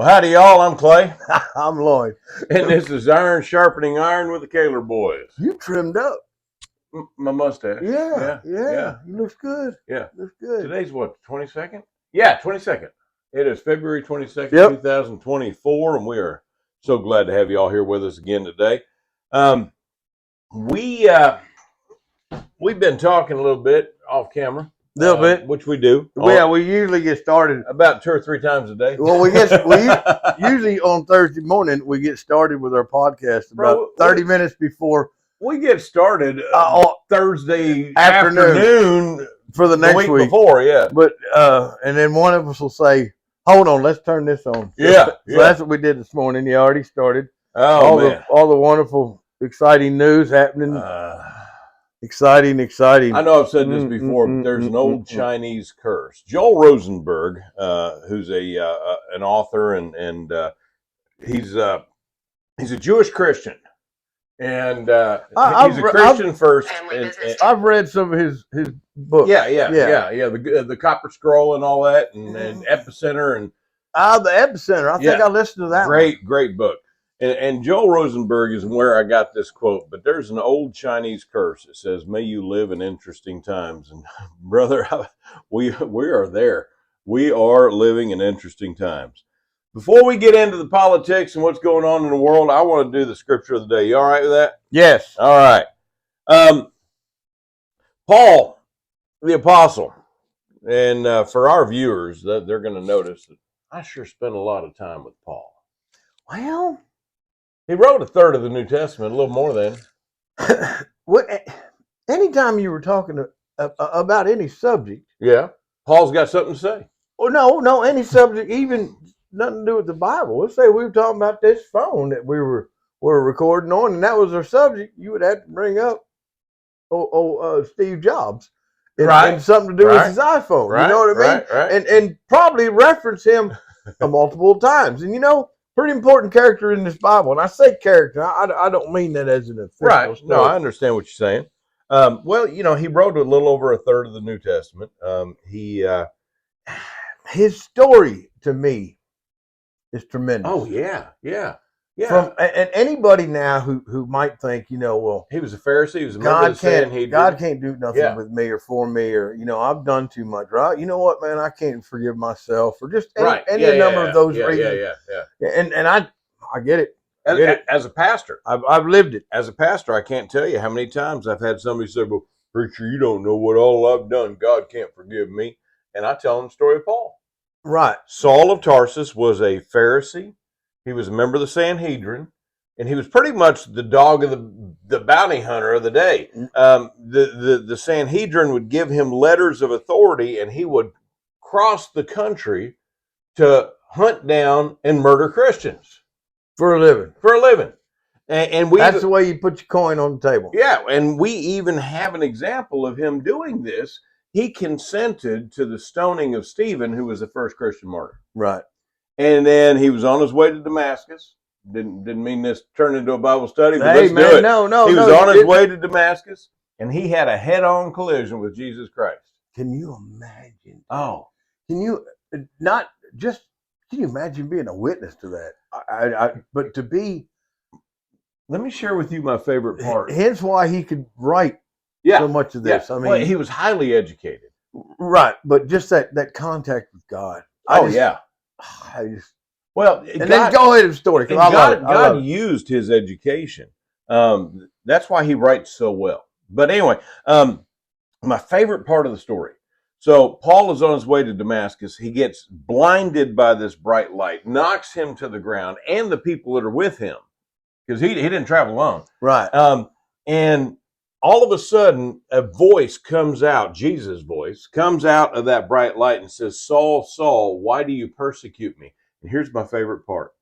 Well, howdy, y'all. I'm Clay, I'm Lloyd. and this is Iron Sharpening Iron with the Kaler Boys. You trimmed up. My mustache. Yeah. You looks good. Yeah. Looks good. Today's what, 22nd? Yeah, 22nd. It is February 22nd, Yep. 2024, and we are so glad to have you all here with us again today. We've been talking a little bit off camera. A little bit. Which we do. Yeah, we usually get started. About 2 or 3 times a day. Well, we usually on Thursday morning we get started with our podcast about 30 minutes before we get started Thursday afternoon for the next week before, yeah. But and then one of us will say, "Hold on, let's turn this on." Yeah, so that's what we did this morning. You already started. Oh man, all the wonderful, exciting news happening. Exciting. I know I've said this before, but there's an old Chinese curse. Joel Rosenberg, who's an author, and he's a Jewish Christian, and he's a Christian first. And I've read some of his books. Yeah. The Copper Scroll and all that, and Epicenter and the Epicenter. I think I listened to that. Great book. And Joel Rosenberg is where I got this quote, but there's an old Chinese curse that says, "May you live in interesting times." And brother, we are there. We are living in interesting times. Before we get into the politics and what's going on in the world, I want to do the scripture of the day. You all right with that? Yes. All right. Paul, the apostle, and for our viewers, they're going to notice that I sure spent a lot of time with Paul. Well, he wrote a third of the New Testament, a little more than. Anytime you were talking about any subject. Yeah. Paul's got something to say. Well, no, any subject, even nothing to do with the Bible. Let's say we were talking about this phone that we were recording on, and that was our subject. You would have to bring up Steve Jobs. And something to do with his iPhone. Right, you know what I mean? Right. And probably reference him multiple times. And pretty important character in this Bible. And I say character, I don't mean that as an official story. No, I understand what you're saying. Well, he wrote a little over a third of the New Testament. His story to me is tremendous. Oh yeah. And anybody now who might think, well, he was a Pharisee, he was a member of the Sanhedrin. God can't do nothing with me or for me, or I've done too much, right? You know what, man? I can't forgive myself for just any number of those reasons. Yeah. And I get it. As a pastor, I've lived it. As a pastor, I can't tell you how many times I've had somebody say, "Well, preacher, you don't know what all I've done. God can't forgive me." And I tell them the story of Paul. Right. Saul of Tarsus was a Pharisee. He was a member of the Sanhedrin, and he was pretty much the dog of the bounty hunter of the day. The Sanhedrin would give him letters of authority, and he would cross the country to hunt down and murder Christians for a living. And that's the way you put your coin on the table. Yeah, and we even have an example of him doing this. He consented to the stoning of Stephen, who was the first Christian martyr. Right. And then he was on his way to Damascus. Didn't mean this turned into a Bible study, but hey, let's man, do it. No. He was on his way to Damascus, and he had a head-on collision with Jesus Christ. Can you imagine? Oh. Can you imagine being a witness to that? But to be... Let me share with you my favorite part. Hence why he could write so much of this. Yeah. I mean, he was highly educated. Right, but just that contact with God. Then go ahead with the story. God used his education. That's why he writes so well. But anyway, my favorite part of the story. So Paul is on his way to Damascus. He gets blinded by this bright light, knocks him to the ground, and the people that are with him, because he didn't travel alone. Right. And all of a sudden, a voice comes out, Jesus' voice, comes out of that bright light and says, "Saul, Saul, why do you persecute me?" And here's my favorite part.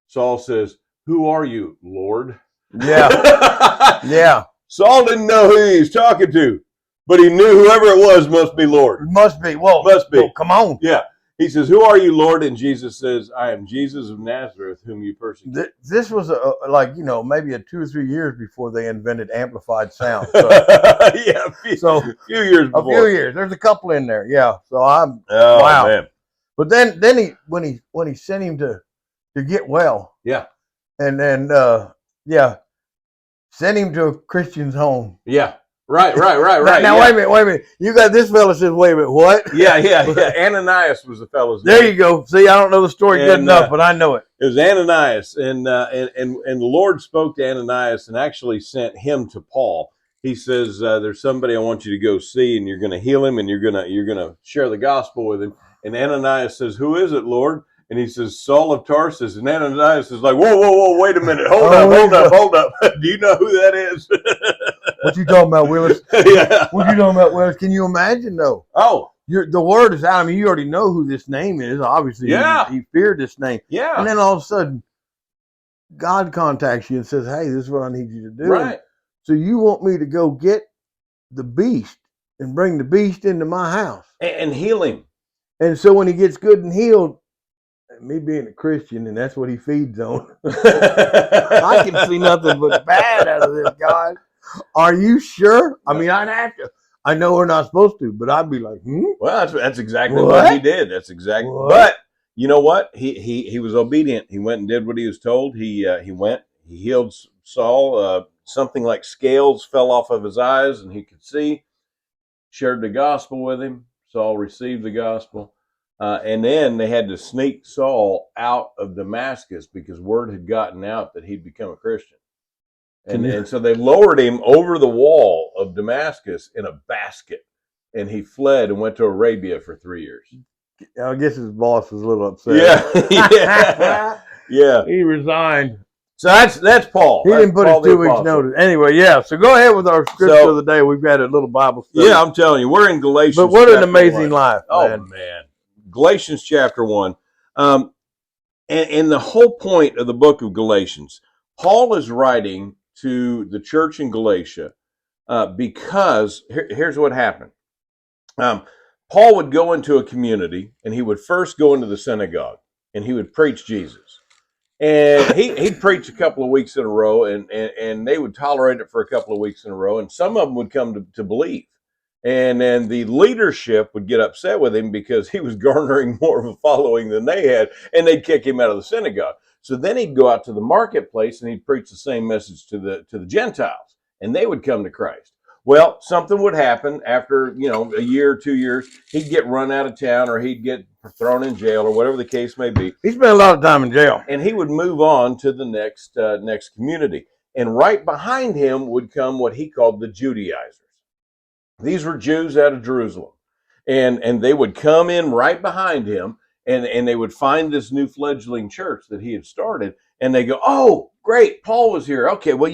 Saul says, "Who are you, Lord?" Yeah. Yeah. Saul didn't know who he was talking to, but he knew whoever it was must be Lord. Must be. Well, must be. Well, come on. Yeah. He says, "Who are you, Lord?" And Jesus says, "I am Jesus of Nazareth, whom you persecute." This was maybe 2 or 3 years before they invented amplified sound. So, yeah, a few years before. A few years. There's a couple in there. Yeah. So wow. Man. But then when he sent him to to get well. Yeah. And then, send him to a Christian's home. Yeah. Right. Now yeah. wait a minute. You got this fella says, wait a minute, what? Yeah. Ananias was the fellow's There name. you go. See, I don't know the story good enough, but I know it. It was Ananias, and the Lord spoke to Ananias and actually sent him to Paul. He says, "There's somebody I want you to go see, and you're going to heal him, and you're gonna share the gospel with him." And Ananias says, "Who is it, Lord?" And he says, "Saul of Tarsus." And Ananias is like, "Whoa, wait a minute, hold up. Do you know who that is?" What you talking about, Willis? Yeah. What you talking about, Willis? Can you imagine though? Oh, The word is out. I mean, you already know who this name is. Obviously, Yeah. he feared this name. yeah, And then all of a sudden, God contacts you and says, "Hey, this is what I need you to do." right. So you want me to go get the beast and bring the beast into my house? And heal him. And so when he gets good and healed, me being a Christian, and that's what he feeds on, I can see nothing but bad out of this, God. Are you sure? I mean, I'd have to. I know we're not supposed to, but I'd be like, Well, that's exactly what he did. That's exactly. What? But you know what? He was obedient. He went and did what he was told. He went. He healed Saul. Something like scales fell off of his eyes, and he could see. Shared the gospel with him. Saul received the gospel, and then they had to sneak Saul out of Damascus because word had gotten out that he'd become a Christian. And so they lowered him over the wall of Damascus in a basket, and he fled and went to Arabia for 3 years. I guess his boss was a little upset. Yeah. He resigned. So that's Paul. He That's didn't put Paul his the 2 weeks Apostle. notice. Anyway, yeah. So go ahead with our scripture of the day. We've got a little Bible study. Yeah, I'm telling you, we're in Galatians. But what an chapter amazing 1. life, Oh man, Galatians chapter 1, and the whole point of the book of Galatians, Paul is writing to the church in Galatia because here's what happened. Paul would go into a community, and he would first go into the synagogue, and he would preach Jesus. And he'd preach a couple of weeks in a row, and they would tolerate it for a couple of weeks in a row, and some of them would come to believe. And then the leadership would get upset with him because he was garnering more of a following than they had, and they'd kick him out of the synagogue. So then he'd go out to the marketplace, and he'd preach the same message to the Gentiles, and they would come to Christ. Well, something would happen after, a year or 2 years. He'd get run out of town, or he'd get thrown in jail, or whatever the case may be. He spent a lot of time in jail. And he would move on to the next community. And right behind him would come what he called the Judaizers. These were Jews out of Jerusalem. And they would come in right behind him, and they would find this new fledgling church that he had started, and they go, "Oh, great, Paul was here. Okay, well,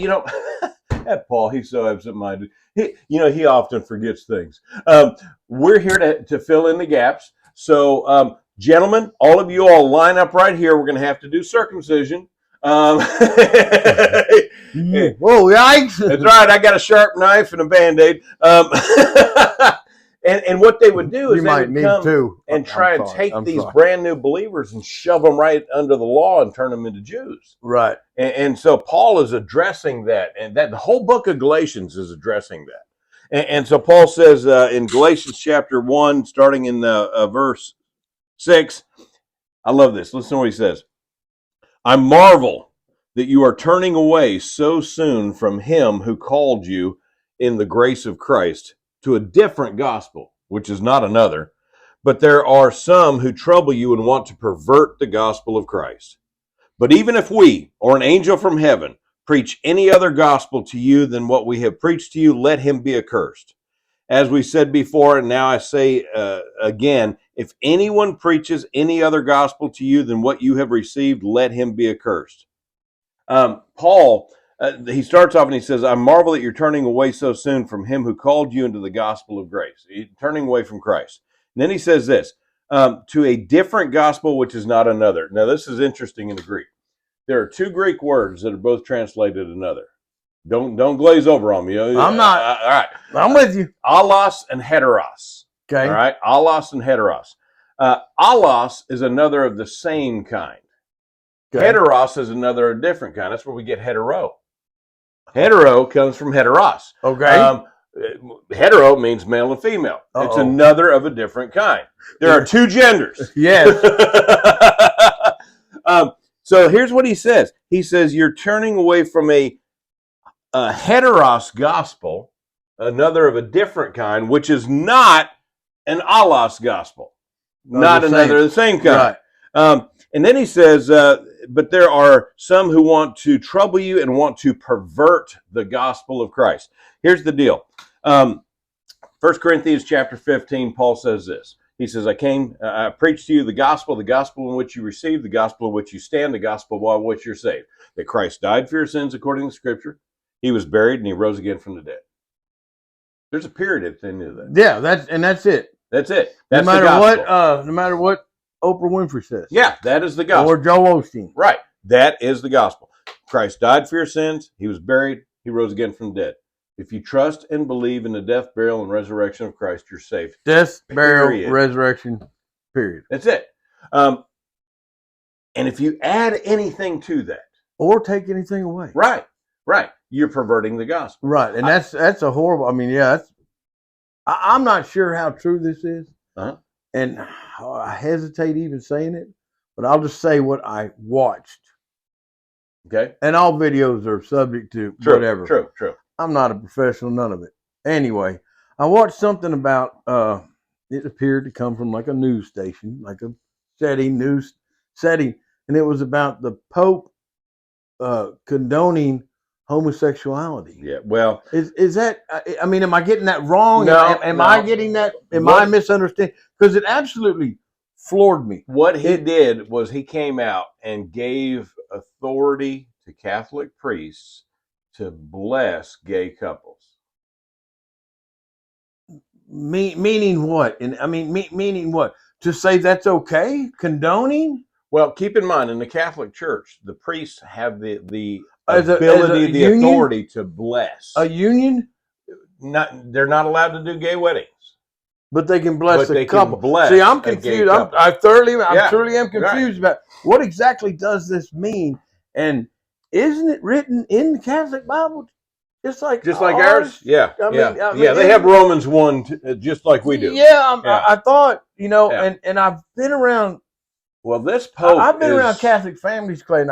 that Paul, he's so absent-minded. He often forgets things. We're here to fill in the gaps. So, gentlemen, all of you all line up right here. We're going to have to do circumcision." Whoa, yikes. That's right. I got a sharp knife and a Band-Aid. And what they would do is they would come and try and take these brand new believers and shove them right under the law and turn them into Jews. Right. And so Paul is addressing that, and that the whole book of Galatians is addressing that. And so Paul says in Galatians chapter 1, starting in verse 6, I love this. Listen to what he says. "I marvel that you are turning away so soon from him who called you in the grace of Christ to a different gospel, which is not another. But there are some who trouble you and want to pervert the gospel of Christ. But even if we, or an angel from heaven, preach any other gospel to you than what we have preached to you, let him be accursed. As we said before, and now I say again, if anyone preaches any other gospel to you than what you have received, let him be accursed." Paul, he starts off and he says, "I marvel that you're turning away so soon from him who called you into the gospel of grace." You're turning away from Christ. And then he says this, "to a different gospel, which is not another." Now, this is interesting in the Greek. There are 2 Greek words that are both translated another. Don't glaze over on me. I'm not. All right. I'm with you. Allos and heteros. Okay. All right. Allos and heteros. Allos is another of the same kind. Okay. Heteros is another different kind. That's where we get hetero. Hetero comes from heteros. Okay. Hetero means male and female. Uh-oh. It's another of a different kind. There are 2 genders. Yes. So here's what he says. He says you're turning away from a heteros gospel, another of a different kind, which is not an allos gospel, not another of the same kind. Right. And then he says, but there are some who want to trouble you and want to pervert the gospel of Christ. Here's the deal. 1 Corinthians chapter 15, Paul says this. He says, I preached to you the gospel in which you received, the gospel in which you stand, the gospel by which you're saved. That Christ died for your sins according to Scripture. He was buried and he rose again from the dead. There's a period at the end of that. Yeah, that's it. That's it. That's no matter the gospel. no matter what Oprah Winfrey says. Yeah, that is the gospel. Or Joel Osteen. Right. That is the gospel. Christ died for your sins. He was buried. He rose again from the dead. If you trust and believe in the death, burial, and resurrection of Christ, you're safe. Death, burial, resurrection, period. That's it. And if you add anything to that, or take anything away, right, you're perverting the gospel. Right, and that's a horrible. I mean, yeah, I'm not sure how true this is, and I hesitate even saying it, but I'll just say what I watched. Okay, and all videos are subject to whatever. True. I'm not a professional, none of it. Anyway, I watched something about, it appeared to come from like a news station, like a news setting, and it was about the Pope condoning homosexuality. Yeah, well, is that? I mean, am I getting that wrong? No, am I getting that? Am I misunderstanding? Because it absolutely floored me. What he did was he came out and gave authority to Catholic priests to bless gay couples. Meaning what? And I mean, meaning what? To say that's okay? Condoning? Well, keep in mind, in the Catholic Church, the priests have the ability, the authority to bless. A union? They're not allowed to do gay weddings. But they can bless a couple. Bless See, I'm confused. I truly am confused about what exactly does this mean? And isn't it written in the Catholic Bible, just like ours? Yeah, I mean, they have Romans 1, just like we do. Yeah, I thought, and I've been around. Well, this Pope, I've been around Catholic families, Clay, and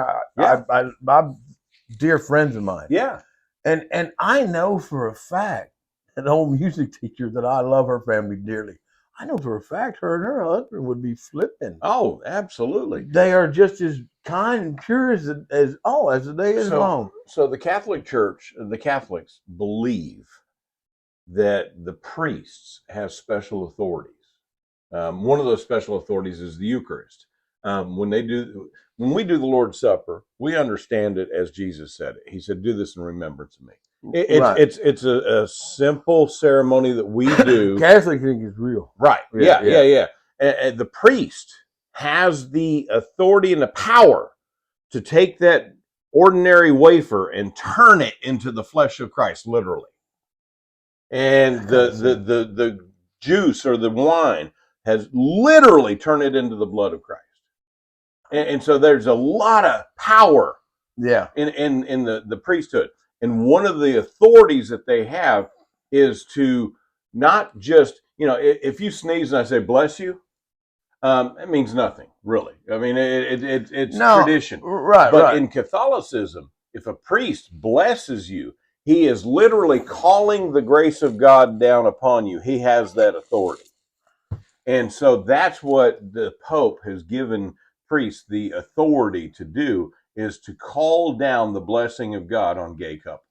I'm dear friends of mine. Yeah, and I know for a fact, an old music teacher that I love her family dearly. I know for a fact her and her husband would be flipping. Oh, absolutely. They are just as kind and pure as the day is long. So the Catholic Church, the Catholics believe that the priests have special authorities. One of those special authorities is the Eucharist. When we do the Lord's Supper, we understand it as Jesus said it. He said, "Do this in remembrance of me." It's a simple ceremony that we do. Catholic think it's real, right? Yeah. And the priest has the authority and the power to take that ordinary wafer and turn it into the flesh of Christ, literally. And the juice or the wine has literally turned it into the blood of Christ. And so there's a lot of power, in the priesthood. And one of the authorities that they have is to not just, if you sneeze and I say bless you, it means nothing, really. I mean, it's tradition. Right. But in Catholicism, if a priest blesses you, he is literally calling the grace of God down upon you. He has that authority. And so that's what the Pope has given priests the authority to do, is to call down the blessing of God on gay couples.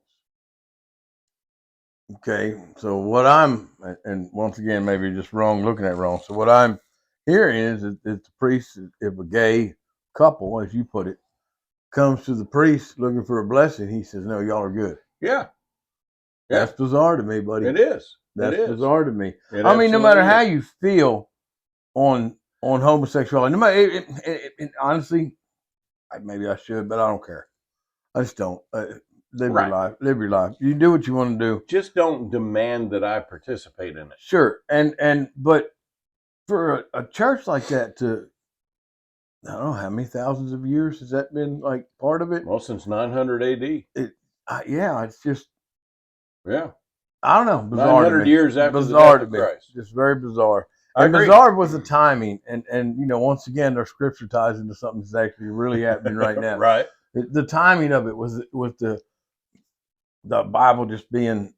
Okay, so what and once again, maybe just looking at it wrong. So what I'm hearing is the priest, if a gay couple, as you put it, comes to the priest looking for a blessing, he says, "No, y'all are good." Yeah. That's bizarre to me, buddy. It is. That's bizarre to me. I mean, no matter how you feel on homosexuality, no matter, honestly, maybe I should, but I don't care. I just don't. Live your life. You do what you want to do. Just don't demand that I participate in it. Sure. But for a church like that to, I don't know how many thousands of years has that been like part of it? Well, since 900 AD. It's just. Yeah. I don't know. Bizarre 900 years after bizarre the death of to me. Christ. Just very bizarre. I And agree. bizarre was the timing, and once again, our scripture ties into something that's actually really happening right now. Right. The timing of it was the Bible just being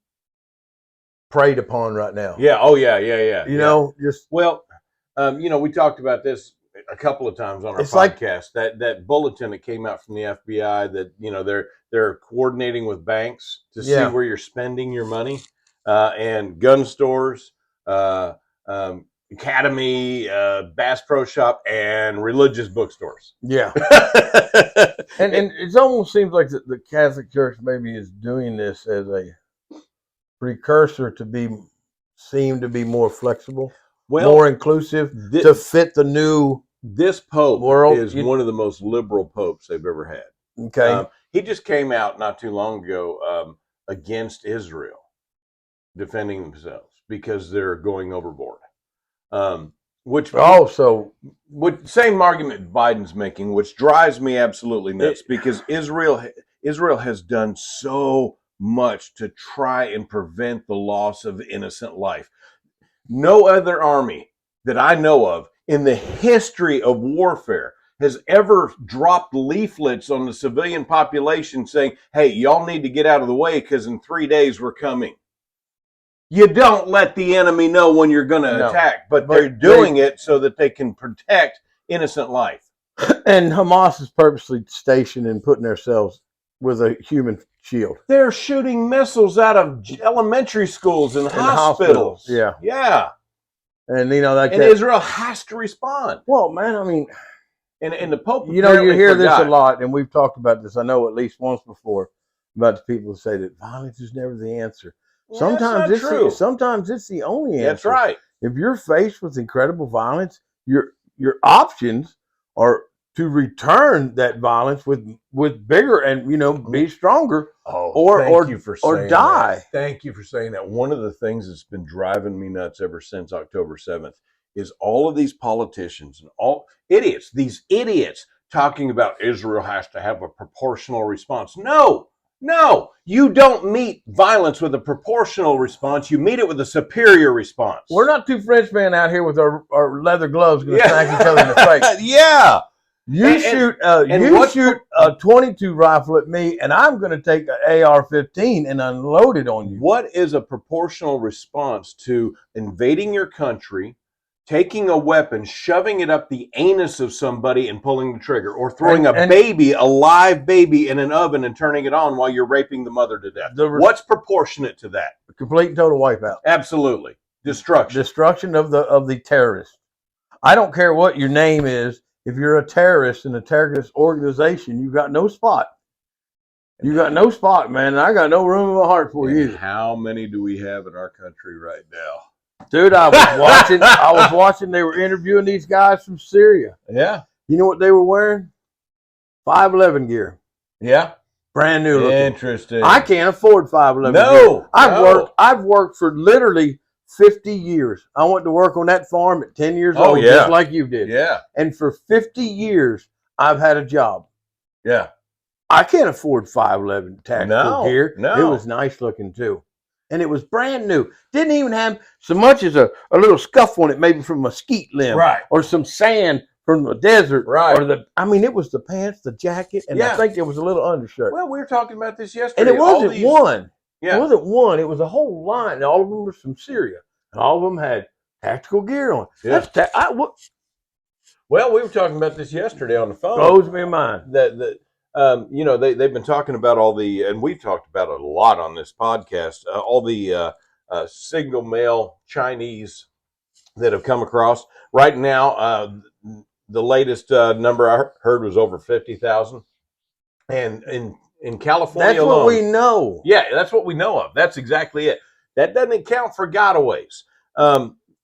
preyed upon right now. Yeah. Oh, yeah. Just Well, we talked about this a couple of times on our It's like- podcast. That bulletin that came out from the FBI that they're coordinating with banks to see Yeah. where you're spending your money, and gun stores, Academy, Bass Pro Shop, and religious bookstores. yeah. And it almost seems like the Catholic Church maybe is doing this as a precursor to seem to be more flexible, more inclusive, to fit the new this Pope world. is one of the most liberal popes they've ever had. Okay. He just came out not too long ago against Israel, defending themselves because they're going overboard. Which same argument Biden's making, which drives me absolutely nuts, because Israel has done so much to try and prevent the loss of innocent life. No other army that I know of in the history of warfare has ever dropped leaflets on the civilian population saying, hey, y'all need to get out of the way because in 3 days we're coming. You don't let the enemy know when you're going to attack, but they're doing it so that they can protect innocent life. And Hamas is purposely stationed and putting themselves with a human shield. They're shooting missiles out of elementary schools and hospitals. Yeah. Yeah. And Israel has to respond. Well, man, I mean, and the Pope, you hear this a lot, and we've talked about this, I know, at least once before, about the people who say that violence is never the answer. Well, sometimes it's the only answer. That's right. If you're faced with incredible violence, your options are to return that violence with bigger and be stronger, or die. That. Thank you for saying that. One of the things that's been driving me nuts ever since October 7th is all of these politicians and these idiots talking about Israel has to have a proportional response. No, you don't meet violence with a proportional response. You meet it with a superior response. We're not two Frenchmen out here with our leather gloves going to smack each other in the face. Yeah. You shoot a 22 rifle at me, and I'm going to take an AR-15 and unload it on you. What is a proportional response to invading your country, taking a weapon, shoving it up the anus of somebody and pulling the trigger, or throwing a live baby in an oven and turning it on while you're raping the mother to death? What's proportionate to that? Complete and total wipeout. Absolutely. Destruction of the terrorist. I don't care what your name is. If you're a terrorist in a terrorist organization, you've got no spot. You got no spot, man. And I got no room in my heart for you either. How many do we have in our country right now? Dude, I was watching. They were interviewing these guys from Syria. Yeah. You know what they were wearing? 511 gear. Yeah. Brand new looking. Interesting. I can't afford 511 gear. I've worked for literally 50 years. I went to work on that farm at 10 years old, just like you did. Yeah. And for 50 years, I've had a job. Yeah. I can't afford 511 tactical gear. No. It was nice looking too. And it was brand new. Didn't even have so much as a little scuff on it, maybe from a mesquite limb. Right. Or some sand from the desert. Right. It was the pants, the jacket, and I think there was a little undershirt. Well, we were talking about this yesterday. And it wasn't one. Yeah. It wasn't one. It was a whole line. And all of them were from Syria. And all of them had tactical gear on. Yeah. Well, we were talking about this yesterday on the phone. Blows me mind. They've been talking about and we've talked about it a lot on this podcast, all the single male Chinese that have come across. Right now, the latest number I heard was over 50,000. And in California that's alone, what we know. Yeah, that's what we know of. That's exactly it. That doesn't count for gotaways.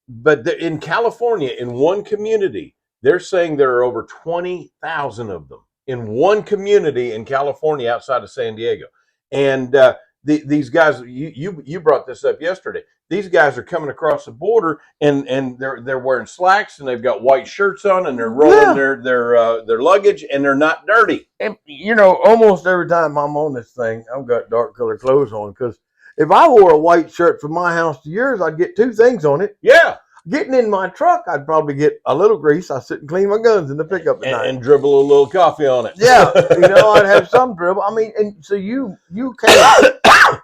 But in California, in one community, they're saying there are over 20,000 of them in one community in California outside of San Diego. And these guys, you brought this up yesterday. These guys are coming across the border and they're wearing slacks and they've got white shirts on and they're rolling their luggage and they're not dirty. And almost every time I'm on this thing, I've got dark colored clothes on because if I wore a white shirt from my house to yours, I'd get two things on it. Yeah. getting in my truck, I'd probably get a little grease. I sit and clean my guns in the pickup at night. And dribble a little coffee on it. Yeah, I'd have some dribble. I mean, and so you came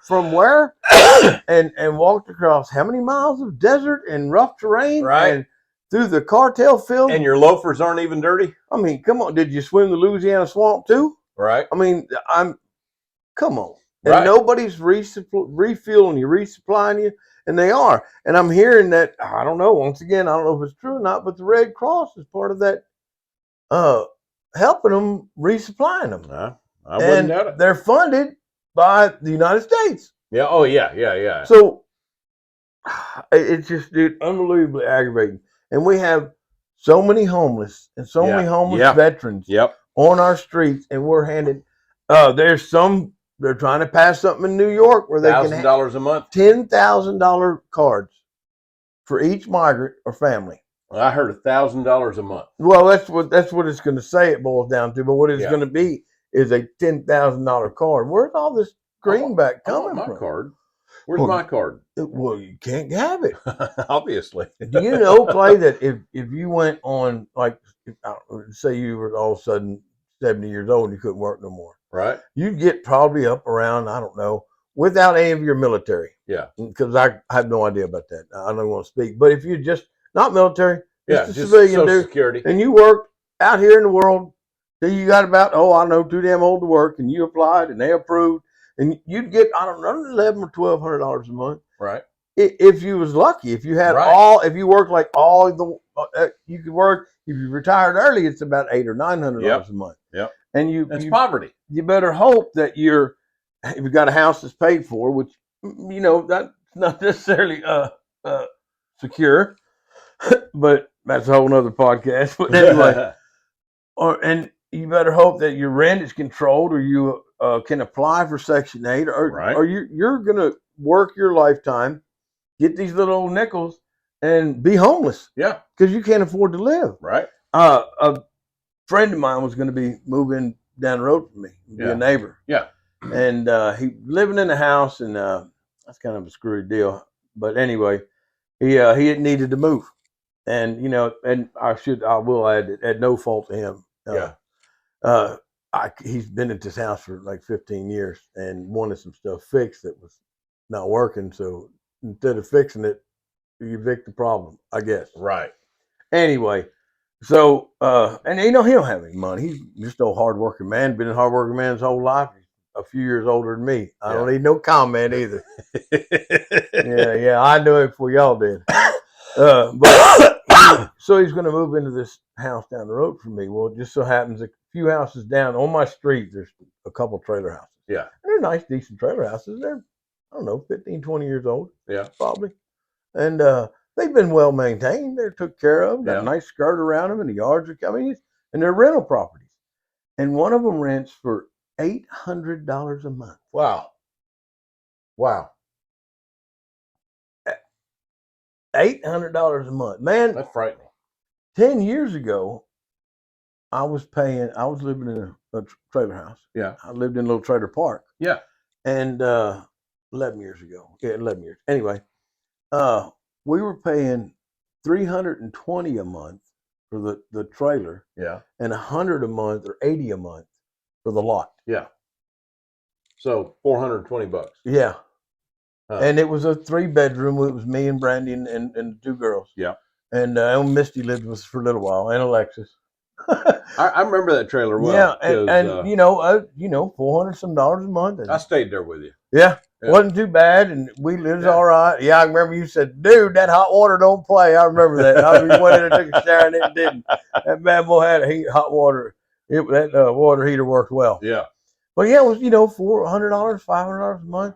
from where and walked across how many miles of desert and rough terrain, right? And through the cartel field, and your loafers aren't even dirty. I mean, come on, did you swim the Louisiana swamp too? Right. I mean, come on, and right. Nobody's refueling you, resupplying you, and they are. And I'm hearing that, I don't know. Once again, I don't know if it's true or not, but the Red Cross is part of that, helping them, resupplying them. I wouldn't doubt it. They're funded by the United States. Yeah. Oh, yeah. So it's just, dude, unbelievably aggravating. And we have so many homeless and so many homeless veterans on our streets, and we're handed. They're trying to pass something in New York where they can have $1,000 a month, $10,000 cards for each migrant or family. Well, I heard $1,000 a month. Well, that's what it's going to say. It boils down to, but what it's going to be is a $10,000 card. Where's all this greenback coming from? My card. Where's my card? Well, you can't have it. Obviously. Do you know, Clay, that if you went on, like, say you were all of a sudden 70 years old and you couldn't work no more, right? You'd get probably up around, I don't know, without any of your military. Yeah. Because I have no idea about that. I don't want to speak. But if you're just not military, just a just civilian Social dude, Security, and you worked out here in the world, till you got about, too damn old to work, and you applied and they approved, and you'd get, I don't know, $1,100 or $1,200 a month. Right. If you was lucky, if you had if you worked like all the, you could work. If you retired early, it's about $800 or $900 a month. Yep. And that's poverty. You better hope that if you've got a house that's paid for, which that's not necessarily secure, but that's a whole nother podcast. But anyway, and you better hope that your rent is controlled, or you can apply for Section 8, or you're gonna work your lifetime, get these little old nickels, and be homeless. Yeah, because you can't afford to live. Right. A friend of mine was going to be moving down the road from me, be a neighbor. Yeah, and he living in the house, and that's kind of a screwy deal. But anyway, he needed to move, and and I will add, it at no fault to him. He's been at this house for like 15 years and wanted some stuff fixed that was not working. So instead of fixing it, you evict the problem, I guess. Right. Anyway, so and he don't have any money. He's just a hardworking man. Been a hardworking man his whole life. He's a few years older than me. I don't need no comment either. I knew it before y'all did. So he's going to move into this house down the road from me. Well, it just so happens a few houses down on my street, there's a couple trailer houses. Yeah. And they're nice, decent trailer houses. They're, I don't know, 15, 20 years old. Yeah. Probably. And they've been well maintained. They're took care of. Got a nice skirt around them, and the yards are coming. And they're rental properties. And one of them rents for $800 a month. Wow. $800 a month. Man, that's frightening. 10 years ago, I was living in a trailer house. Yeah. I lived in a little trailer park. Yeah. And 11 years ago. Yeah, 11 years. Anyway, we were paying $320 a month for the trailer. Yeah. And $100 a month or $80 a month for the lot. Yeah. So $420. Yeah. And it was a 3-bedroom. It was me and Brandy and the two girls. Yeah. And Misty lived with us for a little while, and Alexis. I remember that trailer well. Yeah, and $400 some a month. And, I stayed there with you. Yeah, wasn't too bad, and we lived all right. Yeah, I remember you said, "Dude, that hot water don't play." I remember that. I went in and took a shower, and it didn't. That bad boy had hot water. That water heater worked well. Yeah. But yeah, it was $400, $500 a month.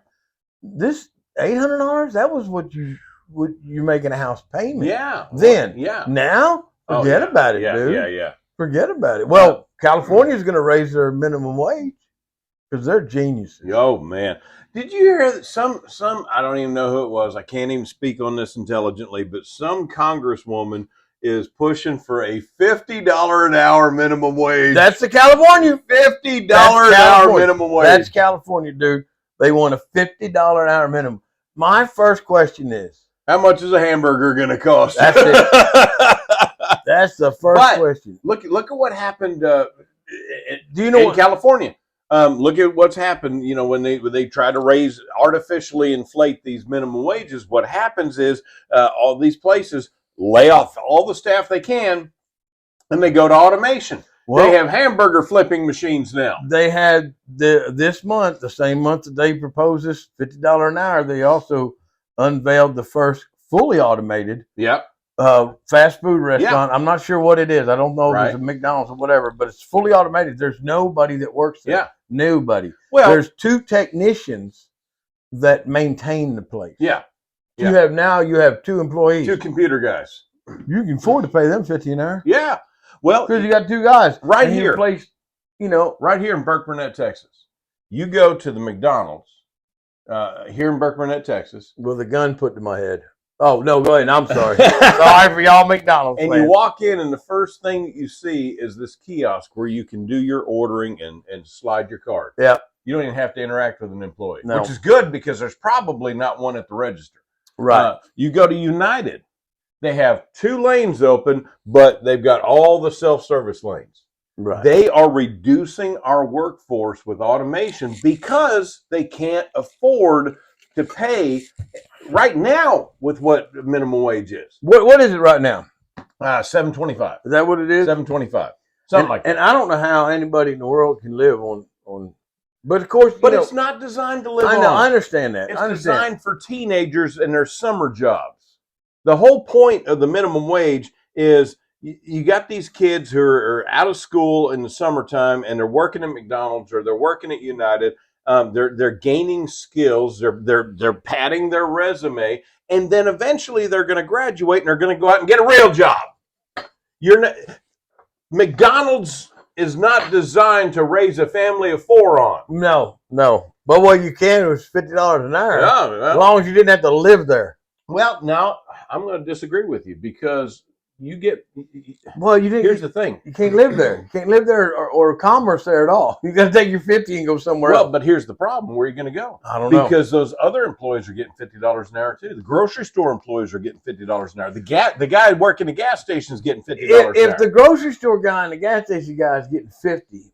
This $800, that was what you're making a house payment. Yeah. Then. Yeah. Now, forget about it, dude. Yeah. Forget about it. Well, California's going to raise their minimum wage because they're geniuses. Oh, man. Did you hear that some, I don't even know who it was. I can't even speak on this intelligently, but some congresswoman is pushing for a $50 an hour minimum wage. That's the California. $50 an hour minimum wage. That's California, dude. They want a $50 an hour minimum. My first question is, How much is a hamburger going to cost? That's it. That's the first But question. Look at what happened. Do you know in what? California? Look at what's happened. You know, when they try to artificially inflate these minimum wages, what happens is all these places lay off all the staff they can, and they go to automation. Well, they have hamburger flipping machines now. They had this month, the same month that they proposed this $50 an hour, they also unveiled the first fully automated Yep. fast food restaurant. Yeah. I'm not sure what it is. I don't know if Right. it's a McDonald's or whatever, but it's fully automated. There's nobody that works there. Yeah. Nobody. Well, There's 2 technicians that maintain the place. yeah. You have 2 employees. 2 computer guys. You can afford to pay them $50 an hour Yeah. Well, because you got 2 guys right and here. You place, you know, right here in Burke Burnett, Texas. You go to the McDonald's here in Burke Burnett, Texas, with a gun put to my head. Oh no, go ahead. I'm sorry. Sorry for y'all McDonald's and fans. you walk in, and the first thing that you see is this kiosk where you can do your ordering and slide your card. Yeah. You don't even have to interact with an employee, No. which is good because there's probably not one at the register. Right. You go to United, they have 2 lanes open, but they've got all the self-service lanes. Right. They are reducing our workforce with automation because they can't afford to pay right now with what minimum wage is. What is it right now? $7.25. Is that what it is? $7.25. Something like that. And I don't know how anybody in the world can live on. But of course, But it's not designed to live on. I know. I understand that. It's I understand. designed for teenagers and their summer jobs. The whole point of the minimum wage is you got these kids who are out of school in the summertime and they're working at McDonald's or they're working at United. They're gaining skills. They're padding their resume, and then eventually they're going to graduate and they're going to go out and get a real job. McDonald's is not designed to raise a family of 4 on. No. But what you can is $50 an hour. Yeah, as long as you didn't have to live there. Well, now I'm going to disagree with you because you get. Well, you didn't. Here's the thing: you can't live there. You can't live there or commerce there at all. You got to take your 50 and go somewhere else. But here's the problem: where are you going to go? I don't know. Because those other employees are getting $50 an hour too. The grocery store employees are getting $50 an hour. The guy working the gas station is getting $50 an hour. If the grocery store guy and the gas station guy is getting 50,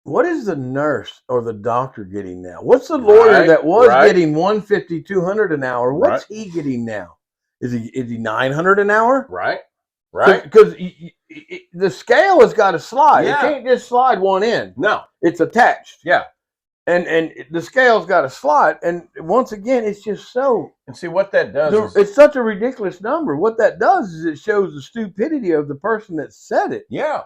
what is the nurse or the doctor getting now? What's the lawyer that was getting 150, 200 an hour? What's he getting now? Is he 900 an hour? Right. Because the scale has got to slide. Yeah. It can't just slide one end. No. It's attached. Yeah. And the scale's got to slide. And once again, it's just so. And see what that does. It's such a ridiculous number. What that does is it shows the stupidity of the person that said it. Yeah.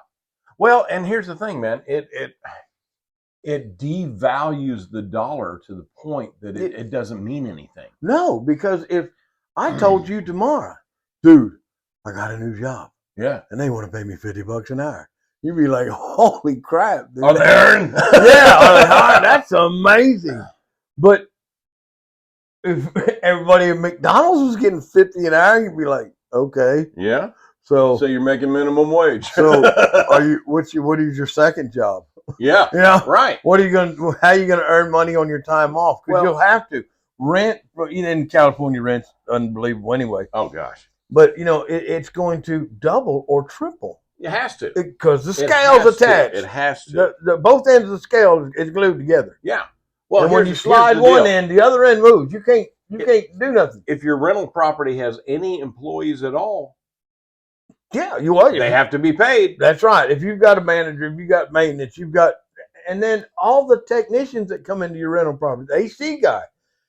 Well, and here's the thing, man. It devalues the dollar to the point that it doesn't mean anything. No, because if I told you tomorrow, dude, I got a new job. Yeah. And they want to pay me $50 an hour. You'd be like, holy crap. Dude. Are they earning? Yeah, that's amazing. But if everybody at McDonald's was getting 50 an hour, you'd be like, okay. Yeah. So you're making minimum wage. So what is your second job? Yeah. Yeah. Right. How are you gonna earn money on your time off? Because you'll have to rent. In California, rent's unbelievable anyway. Oh gosh. But it's going to double or triple. It has to because the scale's attached. It has to. The both ends of the scale is glued together. Yeah. Well, and when you slide one end, the other end moves. You can't do nothing. If your rental property has any employees at all, yeah, you are. They have to be paid. That's right. If you've got a manager, if you've got maintenance, and then all the technicians that come into your rental property, the AC guy.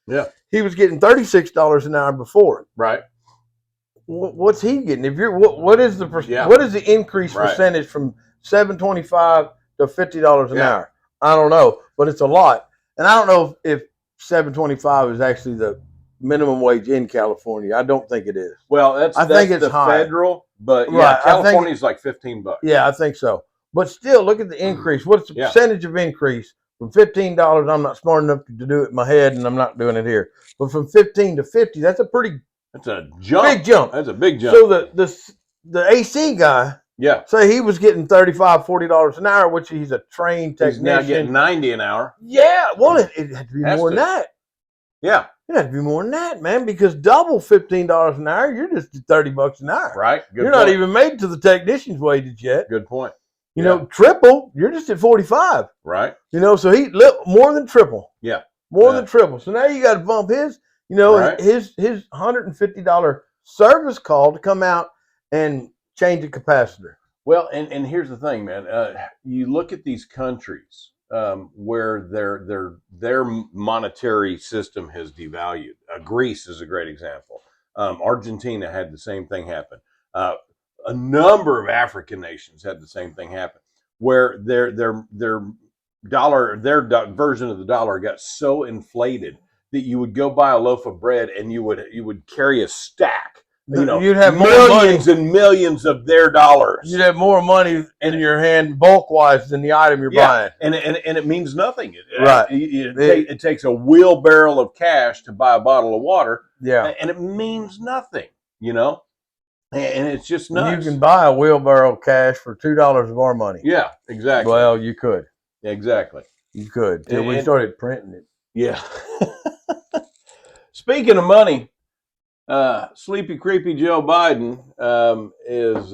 Yeah. He was getting $36 an hour before. Right. What's he getting? If you're what is the increase percentage from $7.25 to $50 an hour? I don't know, but it's a lot. And I don't know if $7.25 is actually the minimum wage in California. I don't think it is. Well, I think it's the high. Federal, but yeah, California is like $15. Yeah, I think so. But still, look at the increase. What's the percentage of increase from $15? I'm not smart enough to do it in my head, and I'm not doing it here. But from 15 to 50, that's a pretty jump. Big jump. That's a big jump. So the AC guy, say he was getting $35, $40 an hour, which he's a trained technician. He's now getting $90 an hour. Yeah, well, it had to be more than that. Yeah. It has to be more than that, man, because double $15 an hour, you're just at $30 an hour. Right. Good You're point. not even made to the technician's wages yet. Good point. You know, triple, you're just at 45. Right. You know, so he more than triple. Yeah. More than triple. So now you got to bump his, you know, Right. his $150 service call to come out and change a capacitor. Well, and here's the thing, man. You look at these countries where their monetary system has devalued. Greece is a great example. Argentina had the same thing happen. A number of African nations had the same thing happen, where their dollar, version of the dollar, got so inflated that you would go buy a loaf of bread and you would carry a stack. You know, you'd have millions and millions of their dollars. You'd have more money in your hand bulk wise than the item you're buying. And it means nothing. Right. It takes a wheelbarrow of cash to buy a bottle of water. Yeah. And it means nothing, you know? And it's just nuts. You can buy a wheelbarrow of cash for $2 of our money. Yeah, exactly. Well, you could. Exactly. You could. Till we started printing it. Yeah. Speaking of money, Sleepy Creepy Joe Biden is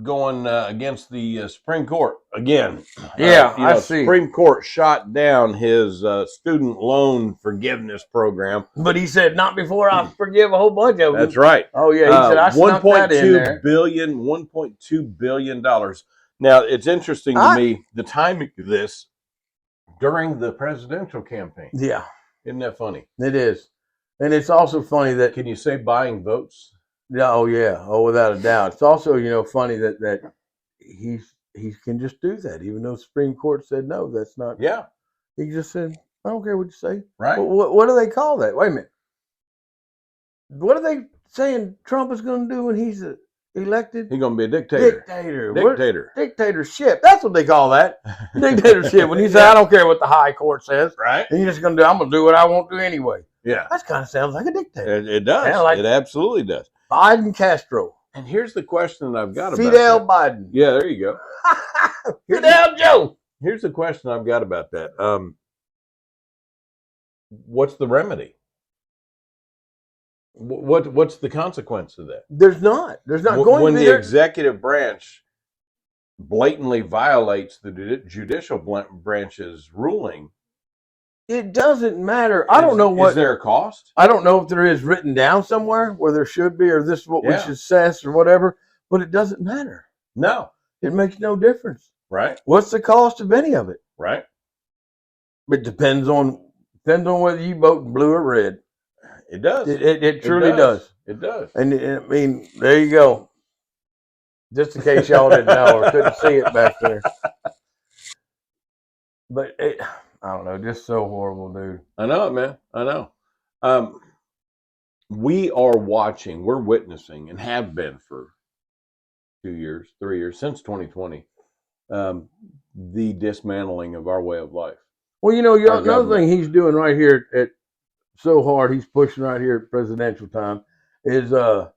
going against the Supreme Court again. Yeah, I see. Supreme Court shot down his student loan forgiveness program. But he said, not before I forgive a whole bunch of them. That's right. Oh, yeah. He said, I snuck that in there. $1.2 billion. Now, it's interesting to me, the timing of this during the presidential campaign. Yeah. Isn't that funny? It is. And it's also funny that... Can you say buying votes? Yeah, oh, yeah. Oh, without a doubt. It's also, you know, funny that he can just do that, even though the Supreme Court said no, that's not... Yeah. He just said, I don't care what you say. Right. What do they call that? Wait a minute. What are they saying Trump is going to do when he's elected? He's going to be a dictator. Dictatorship. Dictatorship. That's what they call that. Dictatorship. When he said, I don't care what the high court says. Right. And you're just going to do, I'm going to do what I want to anyway. Yeah. That kind of sounds like a dictator. It does. Like it absolutely does. Biden Castro. And here's the question that I've got about Fidel that. Biden. Yeah, there you go. Fidel Joe. Here's the question I've got about that. What's the remedy? What's the consequence of that? There's not going to be. When the executive branch blatantly violates the judicial branch's ruling, it doesn't matter. I don't know what. Is there a cost? I don't know if there is written down somewhere where there should be, or this is what we should assess, or whatever. But it doesn't matter. No, it makes no difference. Right. What's the cost of any of it? Right. It depends on whether you vote blue or red. It does. It truly does. It does. And I mean, there you go. Just in case y'all didn't know or couldn't see it back there. But I don't know, just so horrible, dude. I know it, man. I know. We are watching, we're witnessing, and have been for 2 years, 3 years, since 2020, the dismantling of our way of life. Well, you know, another thing he's doing right here at so hard, he's pushing right here at presidential time, is that,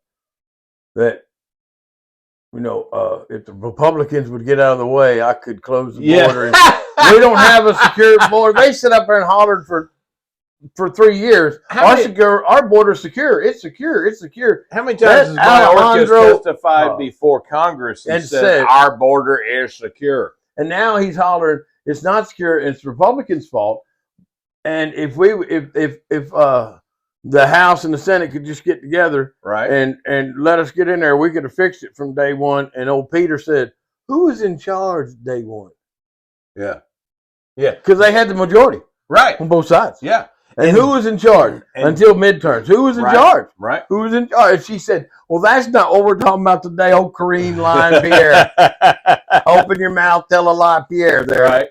you know, if the Republicans would get out of the way, I could close the border. And we don't have a secure border. They sit up there and hollered for 3 years. Our border's secure. It's secure. It's secure. How many times has Mayorkas testified before Congress and said our border is secure? And now he's hollering, it's not secure. It's the Republicans' fault. And if the House and the Senate could just get together, right, and let us get in there, we could have fixed it from day one. And old Peter said, "Who was in charge day one?" Yeah, yeah, because they had the majority, right, on both sides. Yeah, and who was in charge until midterms? Who was in charge? Right, who was in charge? And she said, "Well, that's not what we're talking about today." Old Karine line, Pierre, open your mouth, tell a lie, Pierre. There, right.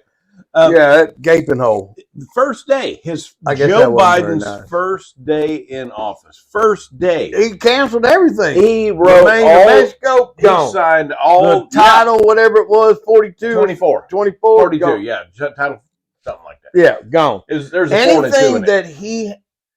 That gaping hole. The first day, Joe Biden's first day in office. First day. He canceled everything. He wrote all. He signed all. The title, whatever it was, 42. 24. 42, gone. Yeah. Title, something like that. Yeah, gone. There's anything that he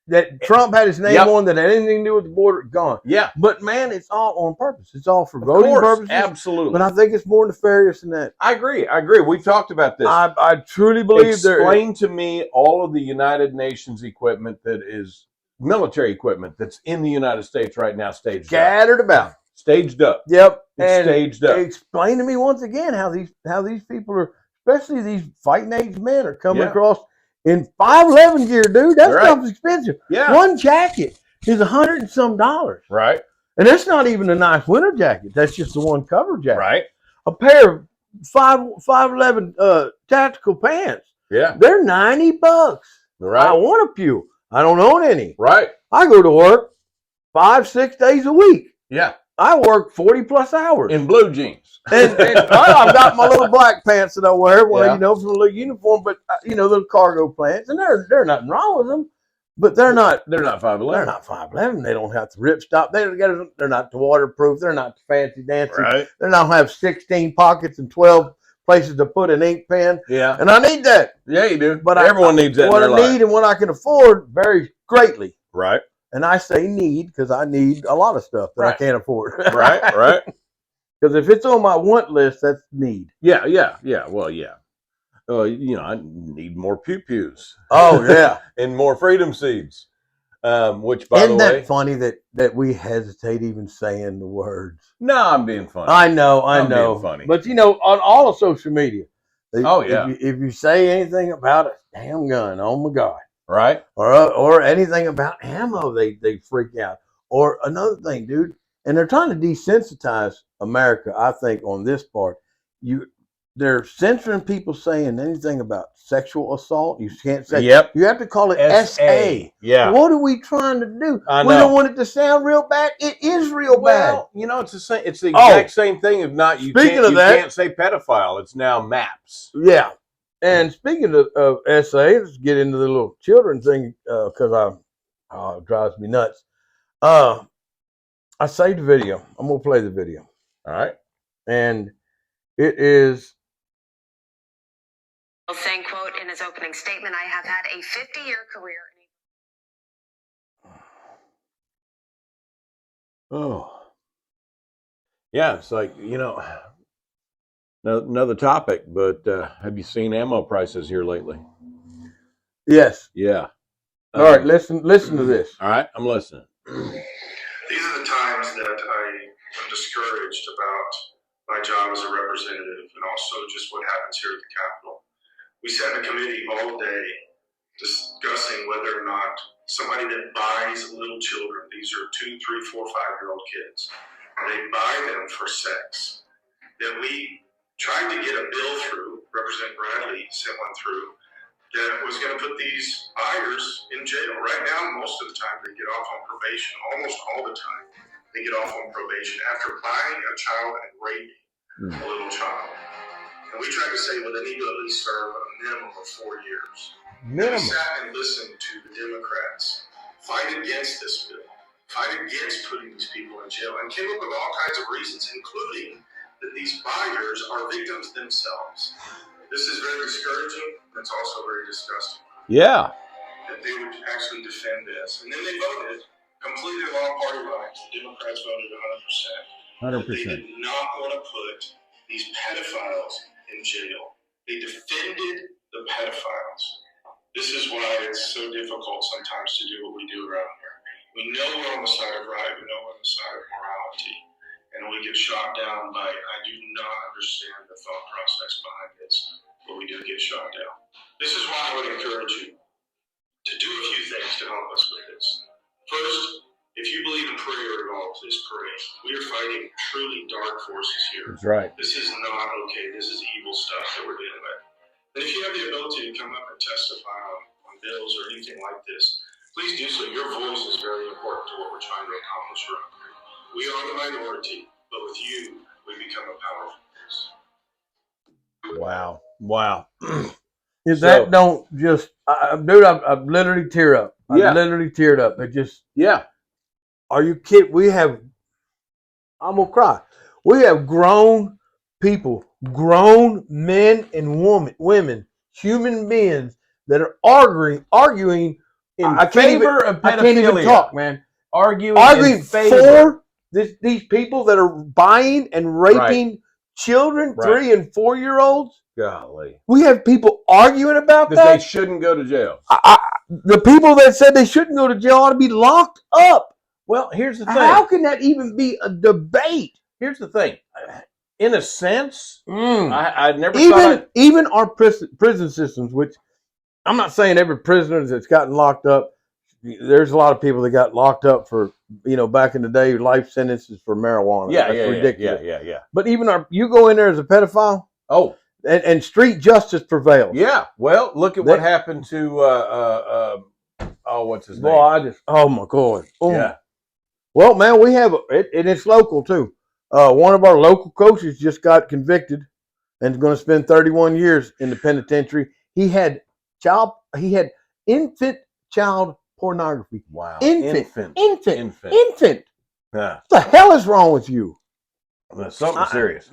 that Trump had his name Yep. on that had anything to do with the border, gone. Yeah, But man, it's all on purpose. It's all for of voting course, purposes. absolutely. But I think it's more nefarious than that. I agree. We've talked about this. I truly believe Explain to me all of the United Nations equipment that is military equipment that's in the United States right now, scattered about. Staged up. Yep. It's And staged up. explain to me once again how these people are, especially these fighting age men, are coming Yeah. across in 511 gear, dude. That Right. stuff's expensive. Yeah. One jacket is $100 and some. Right. And that's not even a nice winter jacket. That's just the one cover jacket. Right. A pair of 511 tactical pants. Yeah. They're $90. Right. I want a few. I don't own any. Right. I go to work 5-6 days a week. Yeah. I work 40 plus hours. In blue jeans. And I've got my little black pants that I wear, well, Yeah. you know, from a little uniform, but little cargo pants, and there's nothing wrong with them, but they're not 5'11". They're not 5'11". They don't have to rip stop. They're not waterproof. They're not fancy dancy. Right. They don't have 16 pockets and 12 places to put an ink pen. Yeah. And I need that. Yeah, you do. But everyone needs that. What in I their life. need and what I can afford varies greatly. Right. And I say need because I need a lot of stuff that I Right. can't afford. Right. Right. Because if it's on my want list, that's need. Yeah. Yeah. Yeah. Well, yeah. I need more pew-pews. Oh yeah. And more freedom seeds. Which, by Isn't the way, that funny that we hesitate even saying the words? no, I'm being funny. I know. I'm being funny. But on all of social media, Oh, yeah. if you say anything about a damn gun, oh my God, Right. or anything about ammo, they freak out. Or another thing, dude, and they're trying to desensitize America. I think on this part, they're censoring people saying anything about sexual assault. You can't say. Yep. You have to call it SA. Yeah. What are we trying to do? I We know. don't want it to sound real bad. It is real bad. Well, it's the same. It's the exact same thing. If not, you Speaking can't, of you that- can't say pedophile. It's now MAPS. Yeah. And speaking of SA, let's get into the little children thing because it drives me nuts. I saved the video. I'm going to play the video. All right. And it is. Saying, quote, in his opening statement, I have had a 50-year career. Oh. Yeah, it's like, another topic, but have you seen ammo prices here lately? Yes. Yeah. All right, listen to this. All right, I'm listening. These are the times that I am discouraged about my job as a representative and also just what happens here at the Capitol. We sat in a committee all day discussing whether or not somebody that buys little children, these are 2, 3, 4, 5-year-old kids, and they buy them for sex, that we tried to get a bill through, Representative Bradley sent one through, that was going to put these buyers in jail. Right now, most of the time, they get off on probation. Almost all the time, they get off on probation after buying a child and raping a little child. And we tried to say, well, they need to at least serve a minimum of 4 years. Minimum. We sat and listened to the Democrats fight against this bill, fight against putting these people in jail, and came up with all kinds of reasons, including that these buyers are victims themselves. This is very discouraging. It's also very disgusting Yeah. that they would actually defend this. And then they voted completely along party lines. The Democrats voted 100%. They did not want to put these pedophiles in jail. They defended the pedophiles. This is why it's so difficult sometimes to do what we do around here. We know we're on the side of right. We know we're on the side of morality. And we get shot down by, I do not understand the thought process behind this, but we do get shot down. This is why I would encourage you to do a few things to help us with this. First, if you believe in prayer at all, please pray. We are fighting truly dark forces here. That's right. This is not okay. This is evil stuff that we're dealing with. And if you have the ability to come up and testify on bills or anything like this, please do so. Your voice is very important to what we're trying to accomplish around here. We are the minority, but with you, we become a powerful force. Wow. Wow. If that don't just, dude, I've literally teared up. Yeah. I literally teared up. It just, Yeah. are you kidding? I'm going to cry. We have grown people, grown men and women, human beings that are arguing in I can't favor of I can't even pedophilia. talk, man. Arguing Arguing in favor. for these people that are buying and raping children, Right. 3 and 4 year olds. Golly. We have people arguing about That they that. shouldn't go to jail. The people that said they shouldn't go to jail ought to be locked up. Well, here's the thing. How can that even be a debate? Here's the thing. In a sense, Mm. I never thought Even our prison systems, which I'm not saying every prisoner that's gotten locked up. There's a lot of people that got locked up for, back in the day, life sentences for marijuana. Yeah, That's ridiculous. Yeah. But even you go in there as a pedophile, Oh, and street justice prevails. yeah. Well, look at what happened to what's his name? Boy, oh my God. Oh. Yeah. Well, man, we have it, and it's local too. One of our local coaches just got convicted and is going to spend 31 years in the penitentiary. He had infant child pornography. Wow. Infant. Yeah. What the hell is wrong with you? That's something serious.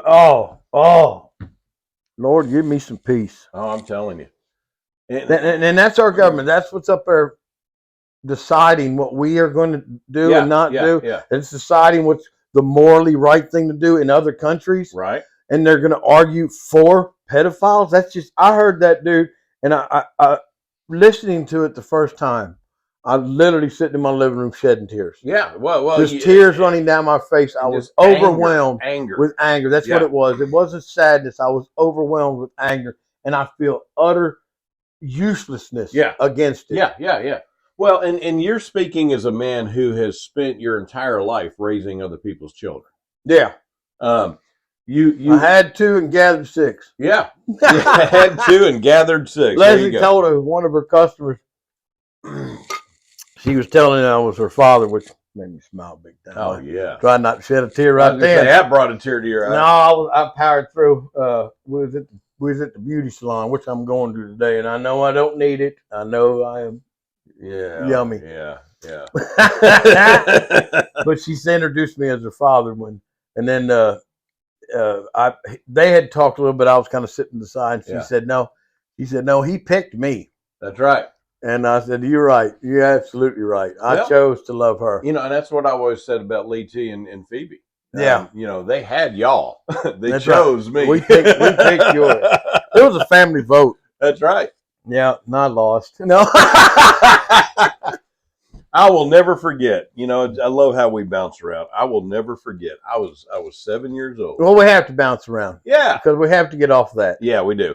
Oh, Lord, give me some peace. Oh, I'm telling you. And that's our government. That's what's up there deciding what we are going to do and not do. Yeah. It's deciding what's the morally right thing to do in other countries. Right. And they're going to argue for pedophiles. That's just, I heard that, dude. And I listening to it the first time, I literally sitting in my living room shedding tears. Yeah. Well, Just tears running down my face. I was overwhelmed with anger. That's what it was. It wasn't sadness. I was overwhelmed with anger. And I feel utter uselessness against it. Yeah. Well, and you're speaking as a man who has spent your entire life raising other people's children. Yeah. You I had 2 and gathered 6. Yeah. You had 2 and gathered 6. Leslie told one of her customers, she was telling him I was her father, which made me smile big time. Oh, yeah. Tried not to shed a tear right there. That brought a tear to your eye. No, I powered through. We was at the beauty salon, which I'm going to today, and I know I don't need it. I know I am yummy. Yeah. But she introduced me as her father and then they had talked a little bit. I was kind of sitting beside. She said no. He said no. He picked me. That's right. And I said, "You're right. You're absolutely right. I chose to love her." And that's what I always said about Lee T and Phoebe. Yeah. They had y'all. They That's chose right. me. We picked yours. It was a family vote. That's right. Yeah, and I lost. No. I will never forget. I love how we bounce around. I will never forget. I was 7 years old. Well, we have to bounce around. Yeah. Because we have to get off that. Yeah, we do.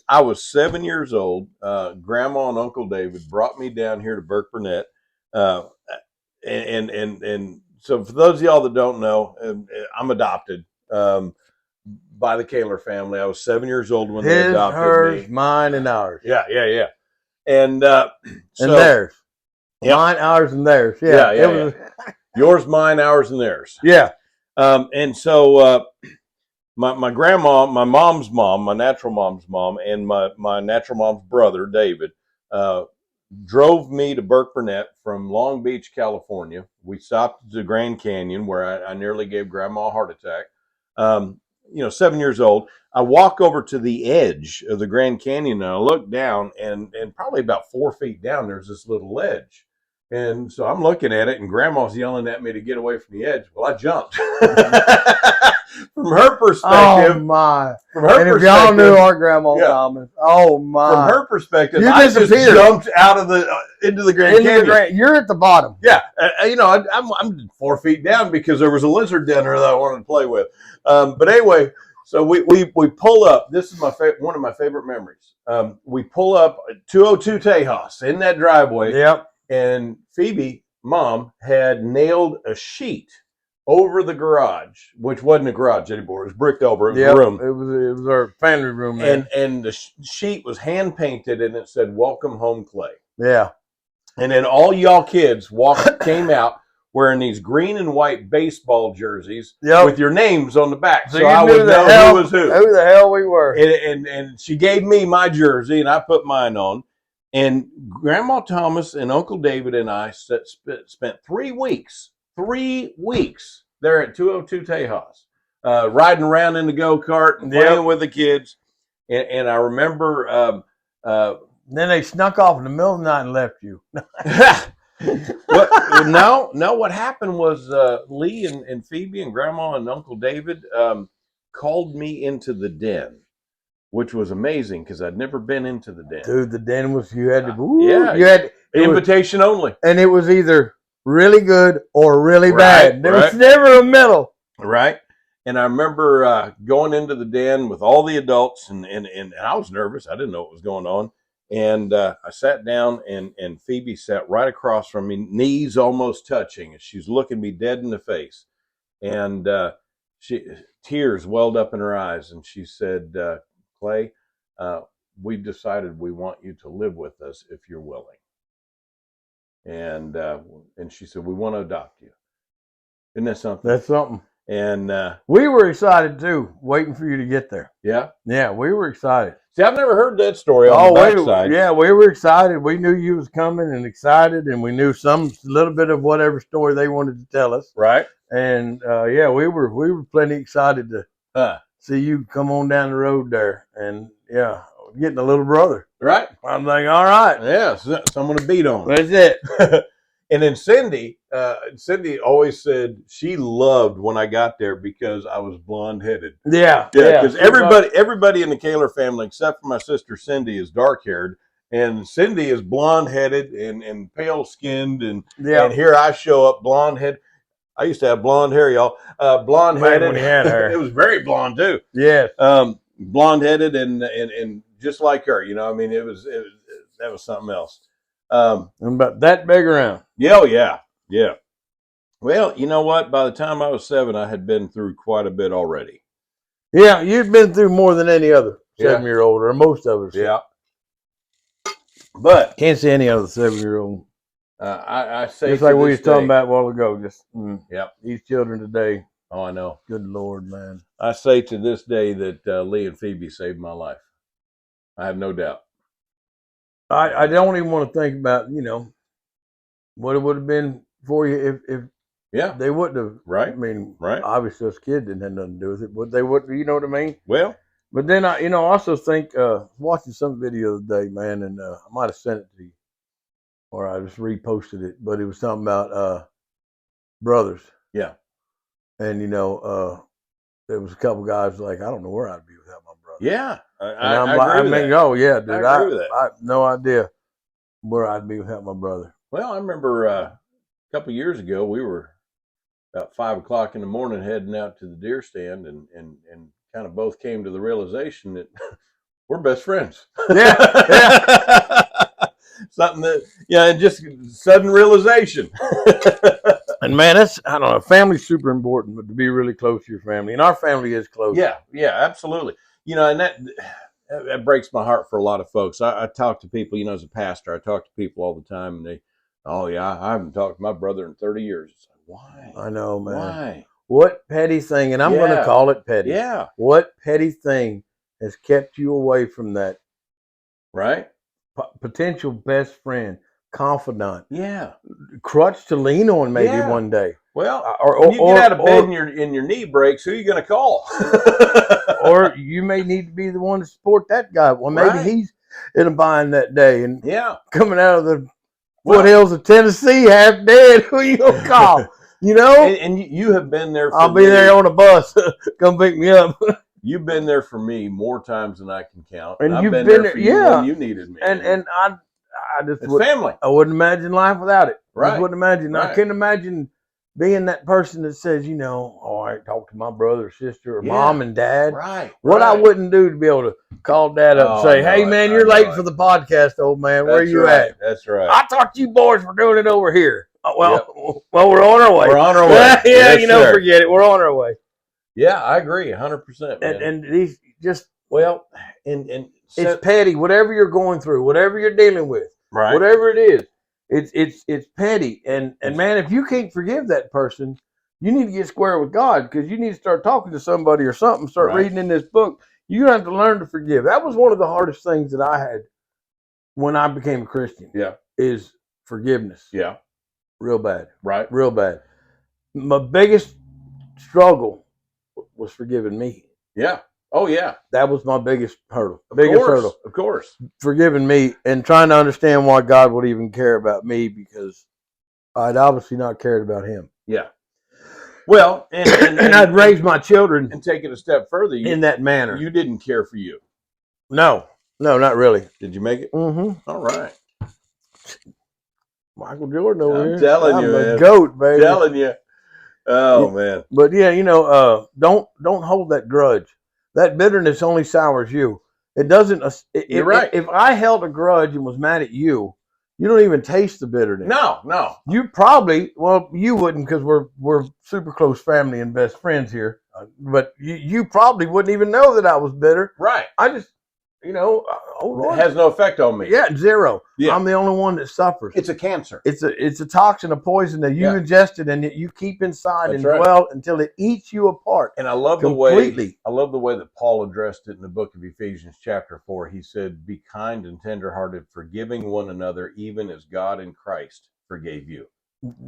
I was 7 years old. Grandma and Uncle David brought me down here to Burke Burnett. And so for those of y'all that don't know, I'm adopted by the Kaler family. I was 7 years old when they adopted hers, me. Mine, and ours. Yeah. And and theirs. Yep. Mine, ours, and theirs. Yeah. Yours, mine, ours, and theirs. Yeah. And so my grandma, my mom's mom, my natural mom's mom, and my natural mom's brother, David, drove me to Burke Burnett from Long Beach, California. We stopped at the Grand Canyon where I nearly gave grandma a heart attack. 7 years old. I walk over to the edge of the Grand Canyon and I look down and probably about 4 feet down, there's this little ledge. And so I'm looking at it and grandma's yelling at me to get away from the edge. Well, I jumped. From her perspective. Oh, my. And if y'all knew our grandma Thomas. Oh, my. From her perspective, you I just jumped out of into the Grand Canyon. You're at the bottom. Yeah. I'm 4 feet down because there was a lizard down there that I wanted to play with. But anyway, so we pull up. This is one of my favorite memories. We pull up 202 Tejas in that driveway. Yep. And Phoebe, mom, had nailed a sheet over the garage, which wasn't a garage anymore. It was bricked over. It was a room. It was our family room. And the sheet was hand painted, and it said "Welcome Home, Clay." Yeah. And then all y'all kids came out wearing these green and white baseball jerseys with your names on the back, so I would know who was who. Who the hell we were. And she gave me my jersey, and I put mine on. And Grandma Thomas and Uncle David and I spent 3 weeks there at 202 Tejas, riding around in the go-kart and playing with the kids. And I remember Then they snuck off in the middle of the night and left you. What happened was Lee and Phoebe and Grandma and Uncle David called me into the den, which was amazing because I'd never been into the den. Dude, the den was, you had to, Invitation only. And it was either really good or really Right, bad. There was never a middle. Right. And I remember going into the den with all the adults, and I was nervous. I didn't know what was going on. And I sat down, and Phoebe sat right across from me, knees almost touching, and she's looking me dead in the face. And tears welled up in her eyes, and she said, Clay, we've decided we want you to live with us if you're willing. And she said, we want to adopt you. Isn't that something? That's something. And we were excited too, waiting for you to get there. Yeah? Yeah, we were excited. See, I've never heard that story on the backside. We were excited. We knew you was coming and excited, and we knew some little bit of whatever story they wanted to tell us. Right. And we were plenty excited to see you come on down the road there, and getting a little brother. Right. I'm like, all right. Yeah, someone to beat on. That's it. And then Cindy always said she loved when I got there because I was blonde-headed. Yeah. Because everybody in the Kaler family, except for my sister Cindy, is dark-haired, and Cindy is blonde-headed and pale-skinned, and here I show up blonde-headed. I used to have blonde hair, y'all. Blonde-headed. When he had hair. It was very blonde too. Yes. Blonde-headed and just like her. I mean, that was something else. About that big around. Yeah. Well, you know what? By the time I was 7, I had been through quite a bit already. Yeah, you've been through more than any other 7-year-old, or most of us. Yeah. But can't see any other 7-year-old. I say just like we was talking about a while ago. Just these children today. Oh, I know. Good Lord, man. I say to this day that Lee and Phoebe saved my life. I have no doubt. I don't even want to think about what it would have been for you if they wouldn't have. Right. I mean, right. Obviously, us kids didn't have nothing to do with it, but they would. You know what I mean? Well, but then I also think watching some video the other day, man, and I might have sent it to you, or I just reposted it, but it was something about brothers. Yeah. And there was a couple guys like, I don't know where I'd be without my brother. Yeah. I agree with that. Oh yeah, dude. I agree with that. I have no idea where I'd be without my brother. Well, I remember a couple of years ago, we were about 5 o'clock in the morning heading out to the deer stand, and kind of both came to the realization that we're best friends. Yeah. Something that, just sudden realization. And man, I don't know, family's super important, but to be really close to your family, and our family is close. Yeah, absolutely. And that breaks my heart for a lot of folks. I talk to people, as a pastor, I talk to people all the time, and they, I haven't talked to my brother in 30 years. It's like, why? I know, man. Why? What petty thing, and I'm going to call it petty. Yeah. What petty thing has kept you away from that? Right. Potential best friend, confidant. Yeah. Crutch to lean on maybe one day. Well, when you get out of bed and your knee breaks, who are you going to call? Or you may need to be the one to support that guy. Well, maybe he's in a bind that day and coming out of the foothills of Tennessee half dead. Who you going to call? And you have been there for I'll be there on a bus. Come pick me up. You've been there for me more times than I can count. And I've been there for you when you needed me. And I just family. I wouldn't imagine life without it. Right. I just wouldn't imagine. Right. I couldn't imagine being that person that says, I talk to my brother or sister or mom and dad. Right. What I wouldn't do to be able to call dad up and say, hey, man, you're late for the podcast, old man. Where you at? That's right. I thought you boys were doing it over here. Well, we're on our way. We're on our way. Yeah, yes, forget it. We're on our way. Yeah, I agree 100%. And these just, and it's petty. Whatever you're going through, whatever you're dealing with, whatever it is, it's petty. And man, if you can't forgive that person, you need to get square with God, because you need to start talking to somebody or something. Start reading in this book. You have to learn to forgive. That was one of the hardest things that I had when I became a Christian. Yeah, is forgiveness. Yeah, real bad. Right, real bad. My biggest struggle was forgiving me. Yeah. Oh yeah, That was my biggest hurdle. of Biggest course, hurdle. of course. Forgiving me and trying to understand why God would even care about me, because I'd obviously not cared about him. Yeah. Well, And I'd raised my children and take it a step further. in that manner. You didn't care for you. No, not really. Did you make it? Mm-hmm. All right. Michael Jordan over I'm here. telling you, I'm a man. goat, baby. Telling you. Oh man. But yeah, don't hold that grudge. That bitterness only sours you. It doesn't. You're right. If I held a grudge and was mad at you, you don't even taste the bitterness. No. You probably, well, you wouldn't, because we're super close family and best friends here. But you probably wouldn't even know that I was bitter. Right. I just, oh Lord, It has no effect on me. yeah, zero. Yeah. I'm the only one that suffers. It's a cancer. It's a toxin, a poison that you ingested and that you keep inside That's and right. dwell until it eats you apart. And I love completely. I love the way that Paul addressed it in the book of Ephesians chapter 4. He said, "Be kind and tenderhearted, forgiving one another, even as God in Christ forgave you."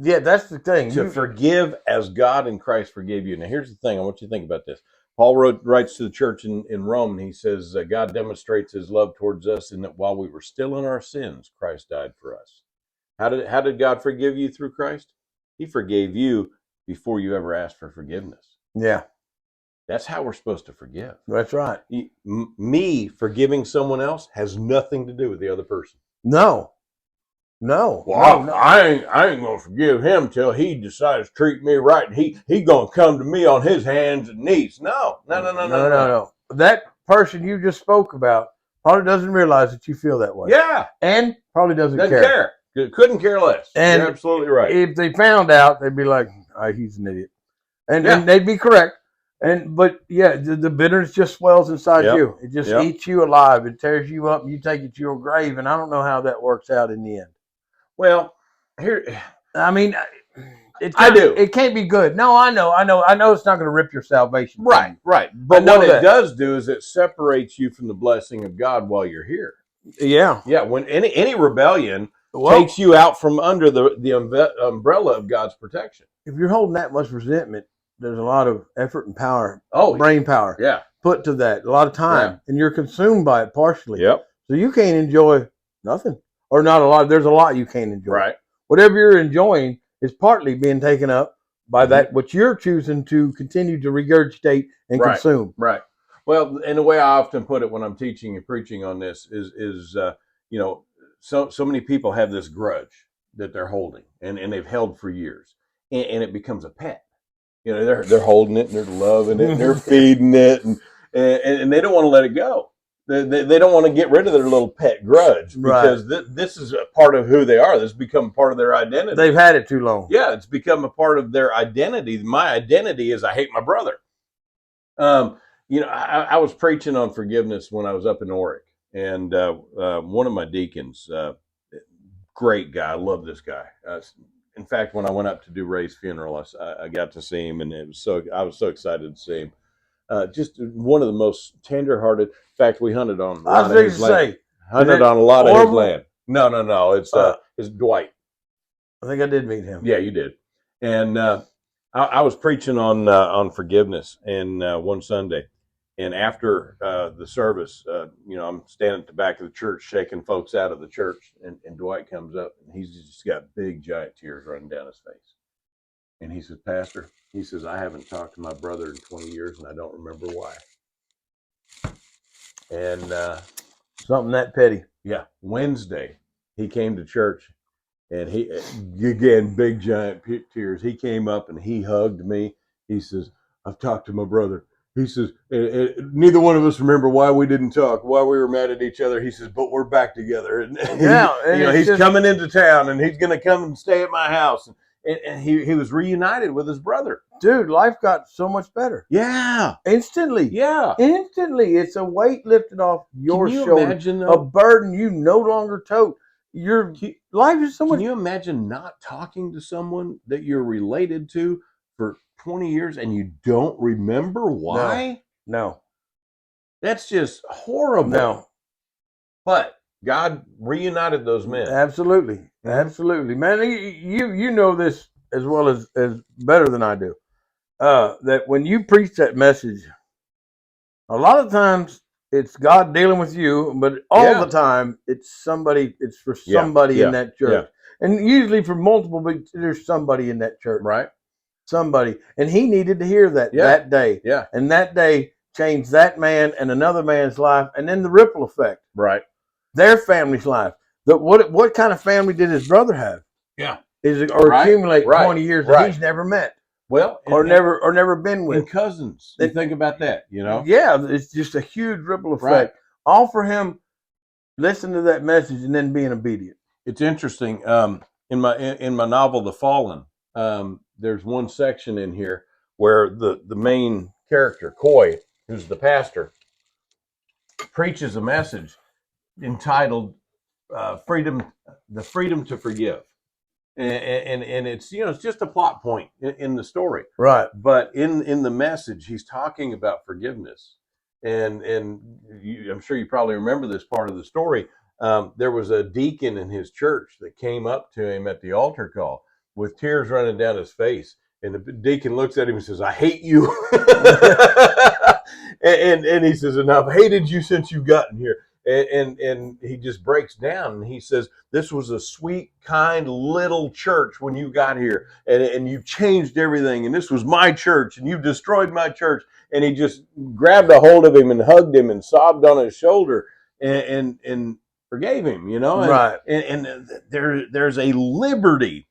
Yeah, that's the thing. To forgive as God in Christ forgave you. Now, here's the thing. I want you to think about this. Paul writes to the church in Rome, and he says, God demonstrates his love towards us in that while we were still in our sins, Christ died for us. How did God forgive you through Christ? He forgave you before you ever asked for forgiveness. Yeah. That's how we're supposed to forgive. That's right. Me forgiving someone else has nothing to do with the other person. No. Well, I ain't gonna forgive him till he decides to treat me right, and he gonna come to me on his hands and knees. No. That person you just spoke about probably doesn't realize that you feel that way. Yeah, and probably doesn't care. Couldn't care less. And you're absolutely right. If they found out, they'd be like, "He's an idiot," and they'd be correct. But the bitterness just swells inside you. It just eats you alive. It tears you up, and you take it to your grave. And I don't know how that works out in the end. Well, I mean, I do. It can't be good. No, I know. It's not going to rip your salvation. Right. But what it does do is it separates you from the blessing of God while you're here. Yeah. Yeah. When any rebellion takes you out from under the umbrella of God's protection. If you're holding that much resentment, there's a lot of effort and power, brain power, put to that. A lot of time, and you're consumed by it partially. Yep. So you can't enjoy nothing. Or not a lot. There's a lot you can't enjoy. Right. Whatever you're enjoying is partly being taken up by that what you're choosing to continue to regurgitate and consume. Right. Well, and the way I often put it when I'm teaching and preaching on this is so many people have this grudge that they're holding and they've held for years, and it becomes a pet. They're holding it and they're loving it and they're feeding it and they don't want to let it go. They don't want to get rid of their little pet grudge because this is a part of who they are. This has become part of their identity. They've had it too long. Yeah, it's become a part of their identity. My identity is I hate my brother. I was preaching on forgiveness when I was up in Oric, and one of my deacons, great guy, I love this guy. In fact, when I went up to do Ray's funeral, I got to see him, and I was so excited to see him. Just one of the most tender-hearted. In fact, we hunted on a lot of his land. Hunted on a lot of his land. No. It's Dwight. I think I did meet him. Yeah, you did. And I was preaching on forgiveness and one Sunday, and after the service, I'm standing at the back of the church shaking folks out of the church, and Dwight comes up, and he's just got big giant tears running down his face. And he says, "Pastor," he says, "I haven't talked to my brother in 20 years, and I don't remember why." And something that petty. Yeah, Wednesday he came to church, and he again big giant tears. He came up and he hugged me. He says, "I've talked to my brother." He says, "Neither one of us remember why we didn't talk, why we were mad at each other." He says, "But we're back together." And he's coming into town, and he's going to come and stay at my house. And he was reunited with his brother. Dude, life got so much better. Yeah. Instantly. Yeah. Instantly. It's a weight lifted off your shoulder. Imagine, a burden you no longer tote. Your life is so much. Can you imagine not talking to someone that you're related to for 20 years and you don't remember why? No. That's just horrible. No. But God reunited those men. Absolutely. Absolutely. Man, you know this as well as better than I do. That when you preach that message, A lot of times it's God dealing with you, but all Yeah. the time it's somebody. It's for Yeah, somebody yeah, in that church, and usually for multiple. But there's somebody in that church, Right. somebody, and he needed to hear that Yeah. that day, Yeah. and that day changed that man and another man's life, and then the ripple effect, Right. their family's life. What kind of family did his brother have? Yeah. Or Right, accumulate right, 20 years that right. he's never met Well, or never been with. and cousins. You think about that, Yeah, it's just a huge ripple effect. Right. All for him listen to that message and then being obedient. It's interesting. In my novel, The Fallen, there's one section in here where the main character, Coy, who's the pastor, preaches a message entitled "Freedom," the freedom to forgive, and it's it's just a plot point in the story, Right. but in the message, he's talking about forgiveness, and I'm sure you probably remember this part of the story. There was a deacon in his church that came up to him at the altar call with tears running down his face. And the deacon looks at him and says, "I hate you." and he says, "And I've hated you since you've gotten here." And he just breaks down and he says, "This was a sweet, kind little church when you got here, and you changed everything. And this was my church, and you destroyed my church." And he just grabbed a hold of him and hugged him and sobbed on his shoulder and forgave him, Right. And there's a liberty,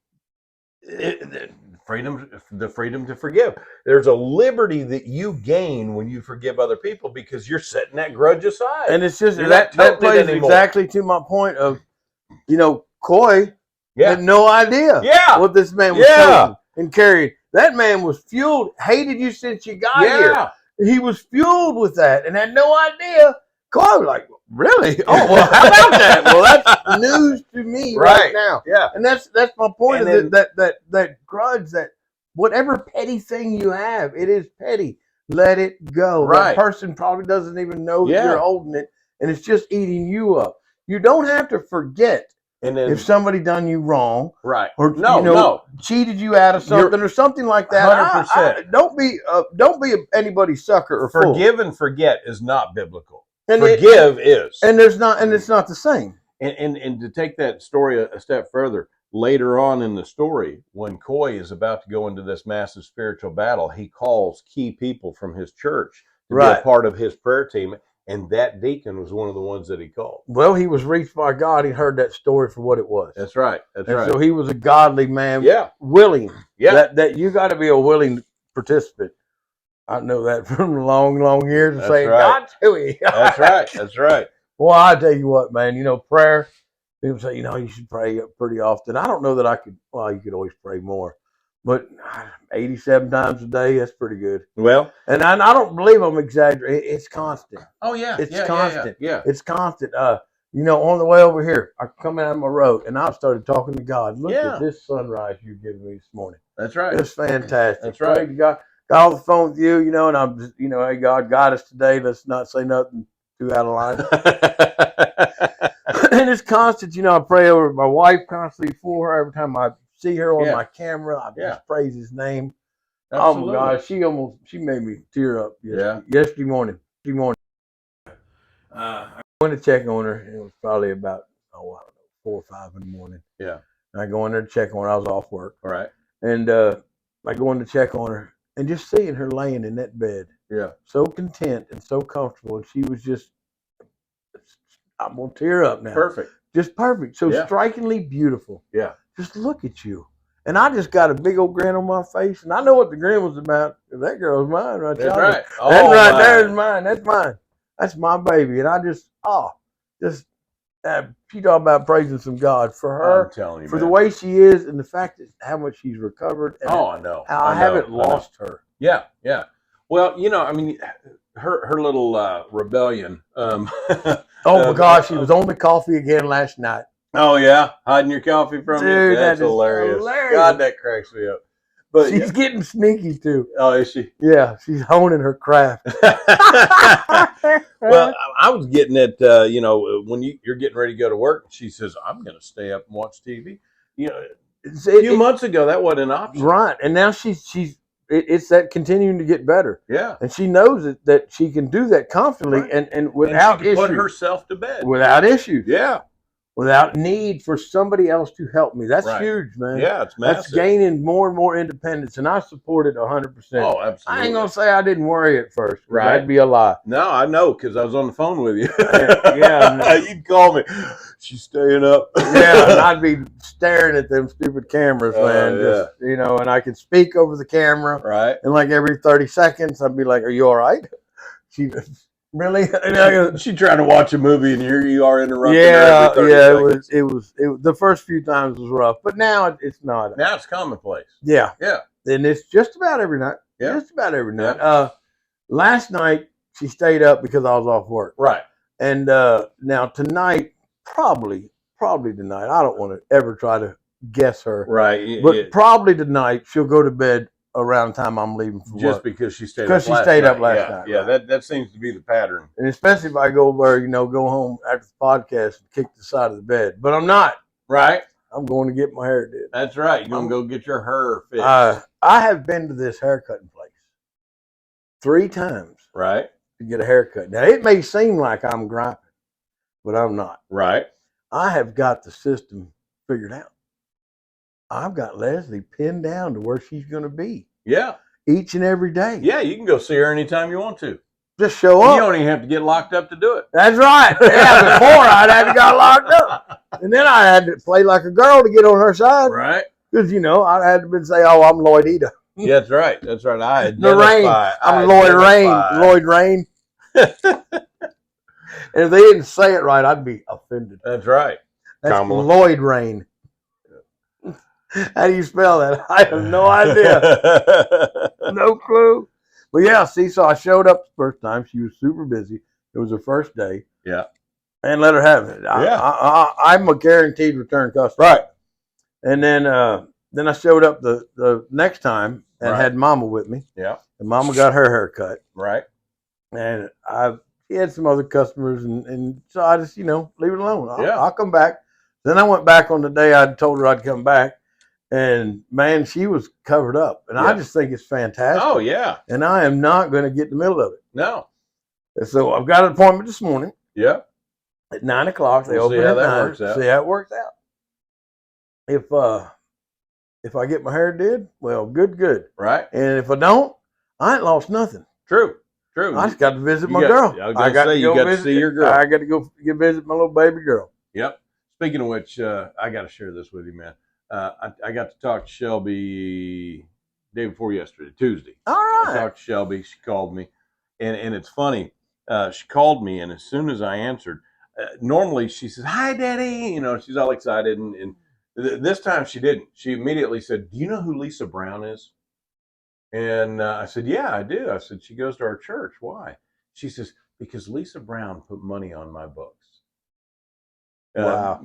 the freedom to forgive. There's a liberty that you gain when you forgive other people because you're setting that grudge aside. And it's just You're that not toting it plays anymore. exactly to my point of, Coy Yeah. had no idea Yeah. what this man was taking and carried. That man was fueled, hated you since you got here. Yeah. He was fueled with that and had no idea. Coy was like, really? Oh, well, how about that? Well, that's news to me right now. Yeah. And that's my point. And Of that grudge, that whatever petty thing you have, it is petty. Let it go. Right. That person probably doesn't even know that Yeah. you're holding it, and it's just eating you up. You don't have to forget And then if somebody done you wrong, right. or No. cheated you out of something or something like that. 100%. Don't be anybody's sucker or fool. Forgive and forget is not biblical. And Forgive is. and it's not the same. And to take that story a step further, later on in the story, when Coy is about to go into this massive spiritual battle, he calls key people from his church to be a part of his prayer team, and that deacon was one of the ones that he called. Well, he was reached by God. He heard that story for what it was. That's right. That's right. So he was a godly man. Yeah. Willing. Yeah. That you got to be a willing participant. I know that from long years of That's saying, right. God to me. That's right. That's right. Well, I tell you what, man, prayer, people say, you should pray pretty often. I don't know that I could, well, you could always pray more, but 87 times a day, that's pretty good. Well, and I don't believe I'm exaggerating. It's constant. Oh, yeah. It's constant. Yeah. It's constant. On the way over here, I come out of my road and I started talking to God. Look at this sunrise you've given me this morning. That's right. It's fantastic. That's right. Pray to God. Got on the phone with you, and I'm just, hey, God, guide us today. Let's not say nothing too out of line. And it's constant. I pray over my wife constantly for her. Every time I see her on my camera, I just praise his name. Absolutely. Oh, my God. She made me tear up yesterday morning. I went to check on her. It was probably about, 4 or 5 in the morning. Yeah. And I go in there to check on her. I was off work. All right. And I go in to check on her. And just seeing her laying in that bed, so content and so comfortable, and she was just, I'm gonna tear up now. Perfect. Just perfect. So strikingly beautiful. Yeah. Just look at you. And I just got a big old grin on my face, and I know what the grin was about. That girl's mine right there. That's right. That right there is mine. That's mine. That's my baby. And I just, she talking about praising some God for her, I'm telling you, for man. the way she is, and the fact that how much she's recovered. And I know. How I haven't lost her. Yeah, yeah. Well, her little rebellion. Oh my gosh, she was on the coffee again last night. Oh yeah, hiding your coffee from me. Dude, That's that is hilarious. hilarious. God, that cracks me up. But She's getting sneaky too. Oh, is she? Yeah, she's honing her craft. Well, I was getting at when you're getting ready to go to work, she says, "I'm going to stay up and watch TV." A few months ago, that wasn't an option. Right, and now she's it's that continuing to get better. Yeah. And she knows that she can do that confidently Right. and without and she can put issues. herself to bed. Without issues. Yeah. Without need for somebody else to help me. That's Right. huge, man. Yeah, it's massive. That's gaining more and more independence, and I support it 100%. Oh, absolutely. I ain't gonna say I didn't worry at first. Right. That'd be a lie. No, I know because I was on the phone with you. Yeah. You'd call me. She's staying up. Yeah, and I'd be staring at them stupid cameras, man. Just, and I could speak over the camera. Right. And like every 30 seconds, I'd be like, "Are you all right?" She really. She trying to watch a movie, and here you are interrupting. Yeah, her every 30 seconds. It was. The first few times was rough, but now it's not. Now it's commonplace. Yeah. Yeah. And it's just about every night. Yeah. Just about every night. Yeah. Last night she stayed up because I was off work. Right. And now tonight, probably tonight. I don't want to ever try to guess her. Right. But probably tonight she'll go to bed around the time I'm leaving for just work. because she stayed Because up she stayed up last last night. Yeah, right. that seems to be the pattern. And especially if I go over, go home after the podcast and kick the side of the bed. But I'm not. Right. I'm going to get my hair did. That's right. You're going to go get your hair fixed. I have been to this haircutting place 3 times. Right. To get a haircut. Now, it may seem like I'm griping, but I'm not. Right. I have got the system figured out. I've got Leslie pinned down to where she's going to be. Yeah. Each and every day. Yeah, you can go see her anytime you want to. Just show up. You don't even have to get locked up to do it. That's right. Yeah, before I'd have got locked up. And then I had to play like a girl to get on her side. Right. Because, I had to say, oh, I'm Lloyd Ida. Yeah, that's right. That's right. I Lorraine. I'm Lloyd Rain. Lloyd Rain. And if they didn't say it right, I'd be offended. That's right. That's Kamala. Lloyd Rain. How do you spell that? I have no idea. No clue. But yeah, so I showed up the first time. She was super busy. It was her first day. Yeah. And let her have it. I'm a guaranteed return customer. Right. And then I showed up the next time and Right. had Mama with me. Yeah. And Mama got her hair cut. Right. And she had some other customers, and so I just, leave it alone. I'll come back. Then I went back on the day I told her I'd come back, and man, she was covered up. And I just think it's fantastic. Oh, yeah. And I am not going to get in the middle of it. No. And so I've got an appointment this morning Yeah. at 9 o'clock. They We'll open see how at that 9. works out. See how it works out. If I get my hair did, well, good. Right. And if I don't, I ain't lost nothing. True. I just got to visit my You girl. I was going to say, you got to see your girl. I got to go visit my little baby girl. Yep. Speaking of which, I got to share this with you, man. I got to talk to Shelby day before yesterday, Tuesday. All I right. talked to Shelby. She called me, and it's funny. She called me, and as soon as I answered, normally she says, "Hi, Daddy." She's all excited, and this time she didn't. She immediately said, "Do you know who Lisa Brown is?" And I said, "Yeah, I do." I said, "She goes to our church. Why?" She says, "Because Lisa Brown put money on my books." Wow.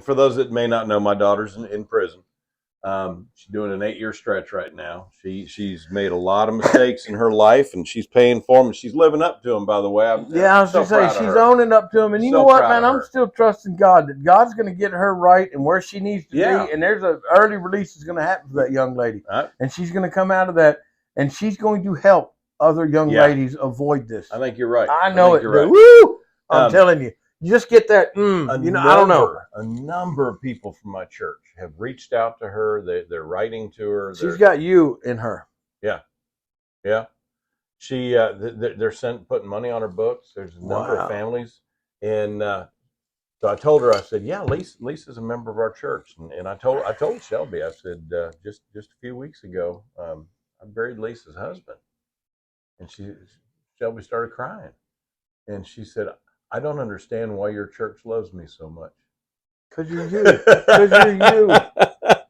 For those that may not know, my daughter's in prison. She's doing an 8-year stretch right now. She's made a lot of mistakes in her life, and she's paying for them, and she's living up to them, by the way. I was going to say, she's owning up to him. And you So know what, proud man? of I'm her. still trusting God that God's going to get her right and where she needs to Yeah. be. And there's an early release is going to happen for that young lady. Right. And she's going to come out of that, and she's going to help other young Yeah. ladies avoid this. I think you're right. I know think it. You're right. Woo! I'm telling you. You just get that, I don't know. A number of people from my church have reached out to her. They're writing to her. She's got you in her. Yeah. She they're putting money on her books. There's a number Wow. of families, and so I told her. I said, "Yeah, Lisa's a member of our church." And I told Shelby. I said, just a few weeks ago, I buried Lisa's husband, and Shelby started crying, and she said, "I don't understand why your church loves me so much." Because you're you. Because you're you.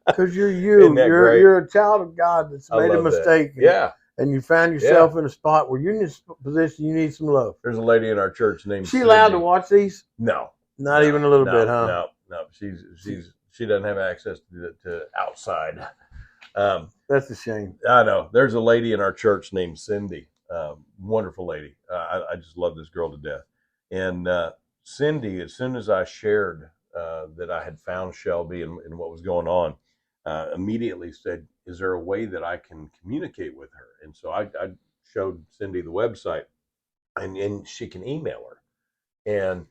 Because you're you. Isn't that great? You're a child of God that's I made a love that. mistake. Yeah. And you found yourself in a spot where you're in this position you need some love. There's a lady in our church named. She allowed to Cindy. watch these? No. Not even a little bit, huh? No. She doesn't have access to outside. That's a shame. I know. There's a lady in our church named Cindy. Wonderful lady. I just love this girl to death. And Cindy, as soon as I shared that I had found Shelby and what was going on, immediately said, "Is there a way that I can communicate with her?" And so I showed Cindy the website, and she can email her. And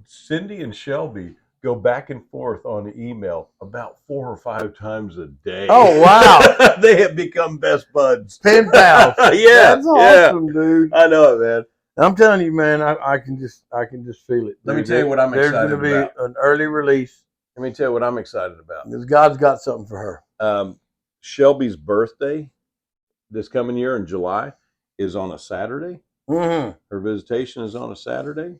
Cindy and Shelby go back and forth on email about 4 or 5 times a day. Oh, wow. They have become best buds. Pen pals. Yeah, That's awesome, dude. I know it, man. I'm telling you, man, I can just feel it. Let me tell you what I'm excited There's going to be an early release. Let me tell you what I'm excited about. Because God's got something for her. Shelby's birthday this coming year in July is on a Saturday. Mm-hmm. Her visitation is on a Saturday.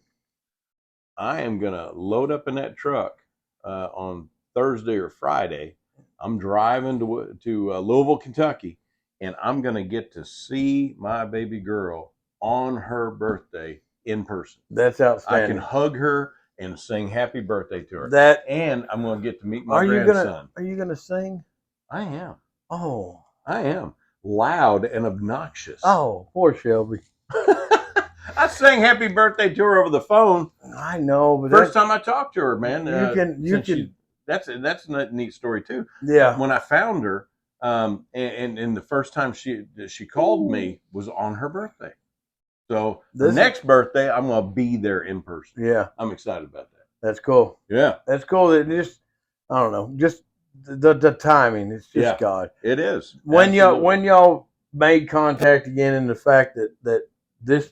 I am going to load up in that truck on Thursday or Friday. I'm driving to Louisville, Kentucky, and I'm going to get to see my baby girl on her birthday in person. That's outstanding. I can hug her and sing happy birthday to her. And I'm going to get to meet my grandson. Are you going to sing? I am. Oh. I am. Loud and obnoxious. Oh, poor Shelby. I sang happy birthday to her over the phone. I know, but first time I talked to her, man. You can. That's a neat story too. Yeah. When I found her, and the first time she called me was on her birthday. So the next birthday, I'm gonna be there in person. Yeah. I'm excited about that. That's cool. Yeah. That's cool. It just, I don't know, just the timing. It's just God. It is. When y'all made contact again, and the fact that this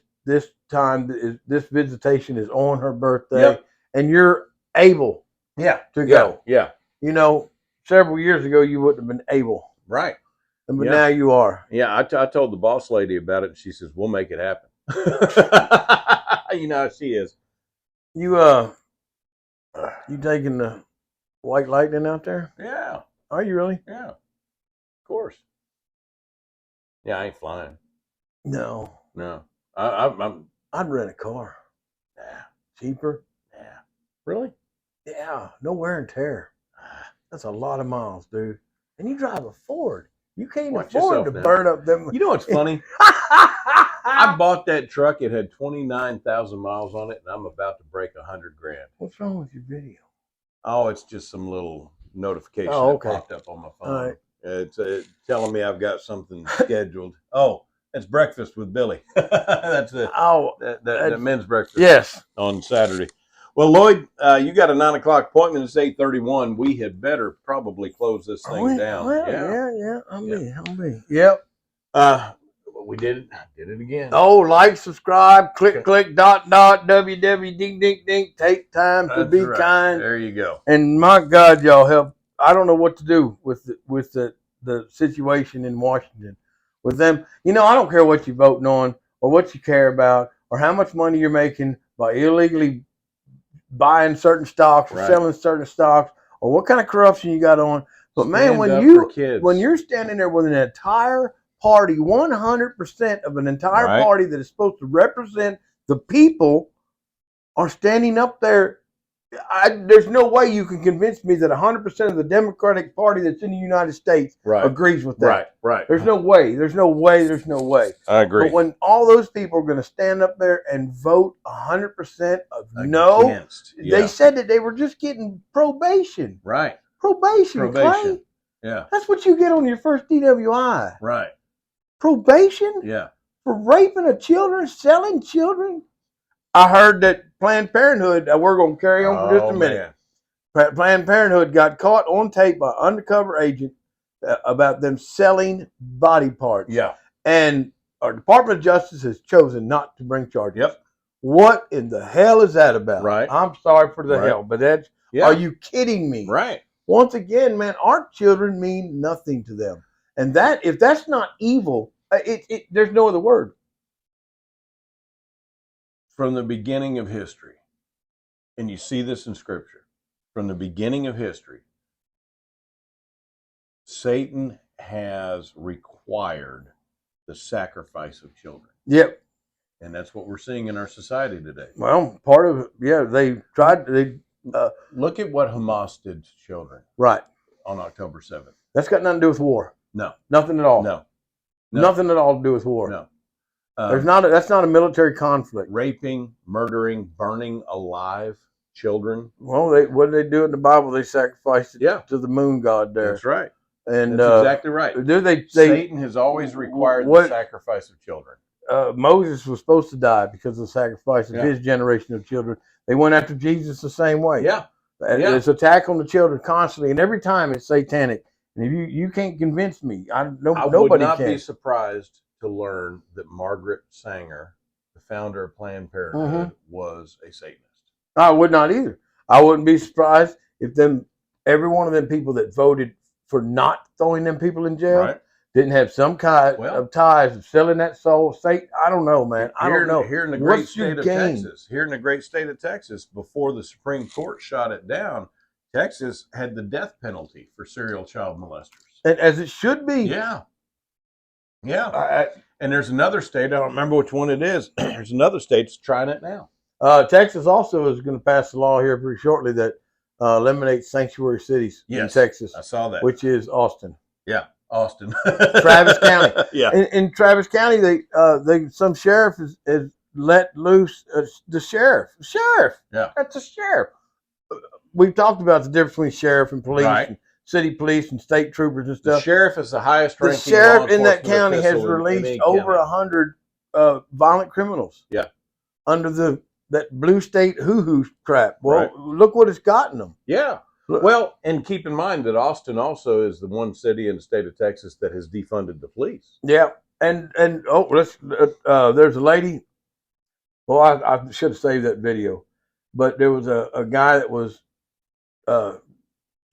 visitation is on her birthday, and you're able to go. Yeah. You know, several years ago you wouldn't have been able. Right. But now you are. Yeah, I told the boss lady about it, and she says, "We'll make it happen." You know how she is. You taking the White Lightning out there? Yeah. Are you really? Yeah. Of course. Yeah, I ain't flying. No. I'd rent a car. Yeah. Cheaper. Yeah. Really? Yeah. No wear and tear. That's a lot of miles, dude. And you drive a Ford. You can't afford to burn up them. You know what's funny? I bought that truck. It had 29,000 miles on it, and I'm about to break $100,000. What's wrong with your video? Oh, it's just some little notification that popped up on my phone. All right. It's telling me I've got something scheduled. Oh, it's breakfast with Billy. That's it. Oh, that men's breakfast. Yes, on Saturday. Well, Lloyd, you got a 9 o'clock appointment. It's 8:31. We had better probably close this thing down. Well, yeah. I'll be. Yep. We did it again. Oh, like, subscribe, click, dot, www, ding, ding, ding. Take time to be kind. There you go. And my God, y'all help. I don't know what to do with the situation in Washington with them. You know, I don't care what you're voting on or what you care about or how much money you're making by illegally buying certain stocks or selling certain stocks or what kind of corruption you got on. But man, when you're standing there with an entire party, 100% of an entire party that is supposed to represent the people are standing up there. There's no way you can convince me that 100% of the Democratic Party that's in the United States agrees with that. Right. There's no way. There's no way. I agree. But when all those people are going to stand up there and vote 100% of no, they said that they were just getting probation. Right. Probation. Clay. Yeah. That's what you get on your first DWI. Right. Probation? Yeah. For raping of children, selling children? I heard that Planned Parenthood, we're going to carry on for just a minute. Planned Parenthood got caught on tape by an undercover agent about them selling body parts. Yeah. And our Department of Justice has chosen not to bring charges. Yep. What in the hell is that about? Right. I'm sorry for the hell, but that's, are you kidding me? Right. Once again, man, our children mean nothing to them. And that, if that's not evil, there's no other word. From the beginning of history, and you see this in Scripture, from the beginning of history, Satan has required the sacrifice of children. Yep. And that's what we're seeing in our society today. Well, part of it, they tried. Look at what Hamas did to children. Right. On October 7th. That's got nothing to do with war. No. Nothing at all. No. Nothing at all to do with war. No. That's not a military conflict. Raping, murdering, burning alive children. Well, what did they do in the Bible? They sacrificed it Yeah. to the moon god there. That's right. And That's exactly right. do they Satan has always required the what- sacrifice of children. Moses was supposed to die because of the sacrifice of Yeah. his generation of children. They went after Jesus the same way. Yeah. Yeah. It's attack on the children constantly, and every time it's satanic. And if you can't convince me, I would nobody not can. be surprised to learn that Margaret Sanger, the founder of Planned Parenthood, was a Satanist. I would not either. I wouldn't be surprised if every one of them people that voted for not throwing them people in jail Right. didn't have some kind Well- of ties of selling that soul. I don't know, man. I don't know. Here in the great What's your state of game? Texas, before the Supreme Court shot it down, Texas had the death penalty for serial child molesters. And as it should be. Yeah. Yeah. And there's another state, I don't remember which one it is. There's another state that's trying it now. Texas also is going to pass a law here pretty shortly that eliminates sanctuary cities in Texas, I saw that. which is Austin. Yeah, Austin. Travis County. Yeah. In Travis County, some sheriff has let loose the sheriff. Yeah. That's a sheriff. We've talked about the difference between sheriff and police, Right. and city police and state troopers and The stuff. sheriff is the highest The ranking sheriff law in that enforcement county has official in released any over county. 100 violent criminals. Yeah. Under that blue state hoo-hoo crap. Well, Right. look what it's gotten them. Yeah. Look- Well, and keep in mind that Austin also is the one city in the state of Texas that has defunded the police. Yeah, and there's a lady. Well, I should have saved that video, but there was a guy that was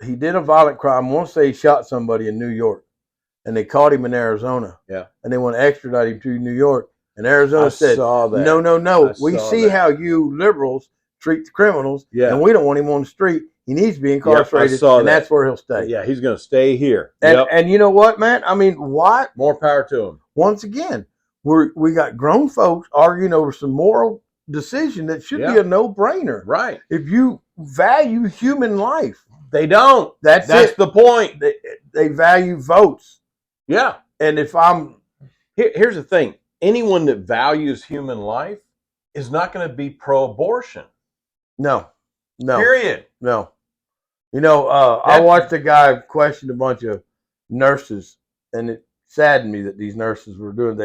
he did a violent crime. I want to say he shot somebody in New York, and they caught him in Arizona. Yeah. And they want to extradite him to New York, and Arizona I said, saw that. No. I We saw see that. how you liberals treat the criminals, Yeah. and we don't want him on the street. He needs to be incarcerated, saw and that. that's where he'll stay. Yeah, he's going to stay here. And you know what, man? I mean, why? More power to him. Once again, we got grown folks arguing over some moral decision that should be Yeah. a no-brainer. Right. If you value human life, They don't. that's That's it. the point. They value votes. Yeah. And if I'm Here's the thing. Anyone that values human life is not going to be pro-abortion. no, Period. no. You know, I watched a guy question a bunch of nurses, and it saddened me that these nurses were doing.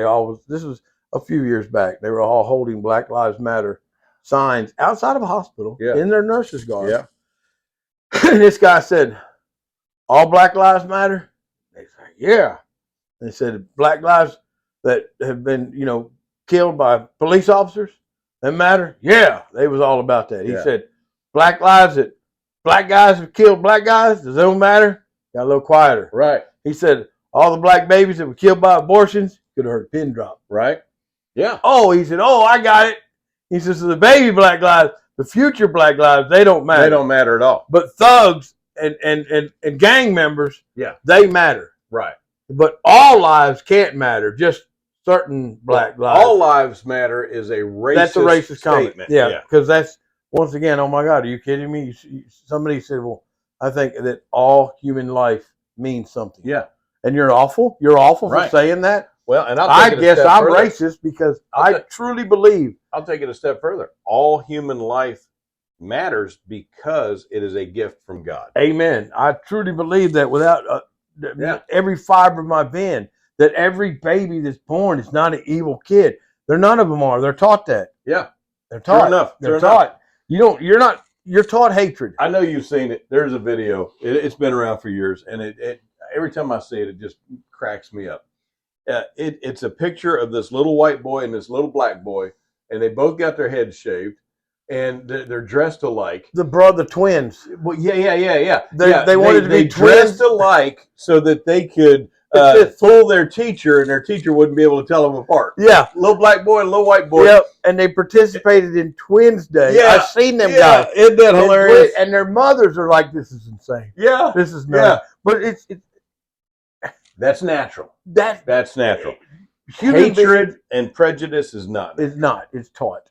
This was a few years back. They were all holding Black Lives Matter signs outside of a hospital in their nurses' garb. Yeah. And this guy said, "All Black Lives Matter?" They said, "Yeah." And they said, "Black lives that have been, killed by police officers, that matter?" Yeah, they was all about that. He Yeah. said, "Black lives that black guys have killed black guys, does that matter?" Got a little quieter. Right. He said, "All the black babies that were killed by abortions," could have heard a pin drop. Right. Yeah. Oh, he said, "Oh, I got it." He says, "So the baby black lives, the future black lives, they don't matter. They don't matter at all. But thugs and gang members, Yeah. they matter. Right. But all lives can't matter. Just certain black lives. All lives matter is a racist That's a racist comment. statement. Yeah, because that's, once again, oh my God, are you kidding me? Somebody said, "Well, I think that all human life means something." Yeah. And you're awful. You're awful for Right. saying that. Well, and I take it a guess step I'm further. racist because I'll I take- truly believe. I'll take it a step further. All human life matters because it is a gift from God. Amen. I truly believe that without Yeah. every fiber of my being, that every baby that's born is not an evil kid. None of them are. They're taught that. Yeah. They're taught. True enough. They're True enough. taught. You're taught hatred. I know you've seen it. There's a video. It's been around for years, and it every time I see it, it just cracks me up. It's a picture of this little white boy and this little black boy, and they both got their heads shaved, and they're dressed alike. The brother twins. Well, yeah. They wanted to be dressed twins. alike so that they could fool their teacher, and their teacher wouldn't be able to tell them apart. Yeah. Little black boy and little white boy. Yep. And they participated in Twins Day. Yeah. I've seen them Yeah, guys. isn't that hilarious? And their mothers are like, "This is insane. Yeah, This is nuts." yeah. But it's That's natural. that That's natural. human being Hatred and prejudice is not. is not. It's taught.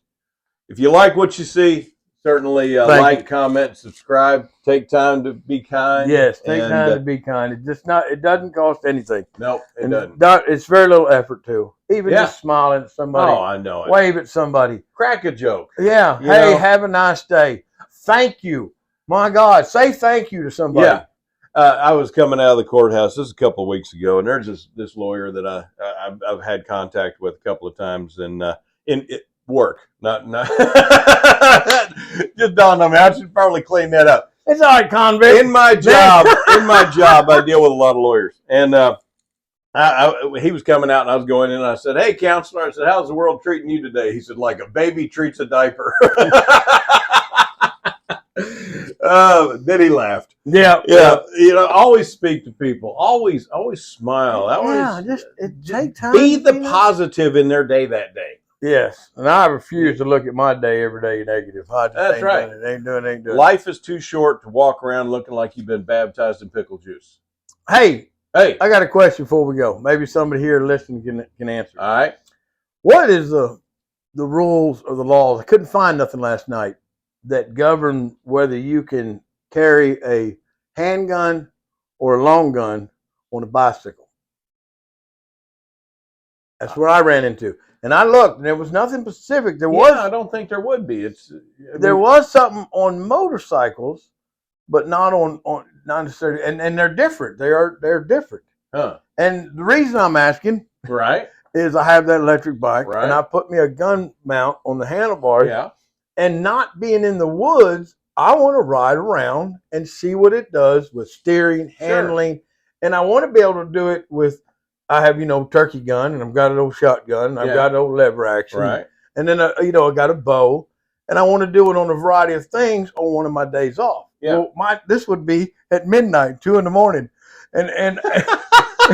If you like what you see, certainly Thank like, you. comment, subscribe. Take time to be kind. Yes. Take and, time to be kind. It doesn't cost anything. No, it And doesn't. it's very little effort too. Even Yeah. just smiling at somebody, Oh, I know it. wave at somebody. Crack a joke. Yeah. You Hey, know? have a nice day. thank you. My God, say thank you to somebody. Yeah. I was coming out of the courthouse. This is a couple of weeks ago, and there's this lawyer that I've had contact with a couple of times, and in work, not just dawned on me. I should probably clean that up. It's all right, convict. In my job, I deal with a lot of lawyers, and he was coming out, and I was going in, and I said, "Hey, counselor," I said, "How's the world treating you today?" He said, "Like a baby treats a diaper." Then he laughed. Yeah. Always speak to people. Always smile. Take time. Be the positive in their day that day. Yes, and I refuse to look at my day every day negative. That's right. Ain't doing. Life is too short to walk around looking like you've been baptized in pickle juice. Hey, I got a question before we go. Maybe somebody here listening can answer. All right. What is the rules or the laws? I couldn't find nothing last night that govern whether you can carry a handgun or a long gun on a bicycle. That's what I ran into. And I looked, and there was nothing specific. I don't think there would be. There was something on motorcycles, but not not necessarily. And they're different. They're different. Huh. And the reason I'm asking, right, is I have that electric bike, right, and I put me a gun mount on the handlebars. Yeah. And not being in the woods, I want to ride around and see what it does with steering, handling, and I want to be able to do it with. I have, turkey gun, and I've got an old shotgun, and I've got an old lever action. Right. And then, I got a bow, and I want to do it on a variety of things on one of my days off. Yeah. Well, this would be at midnight, 2 a.m. And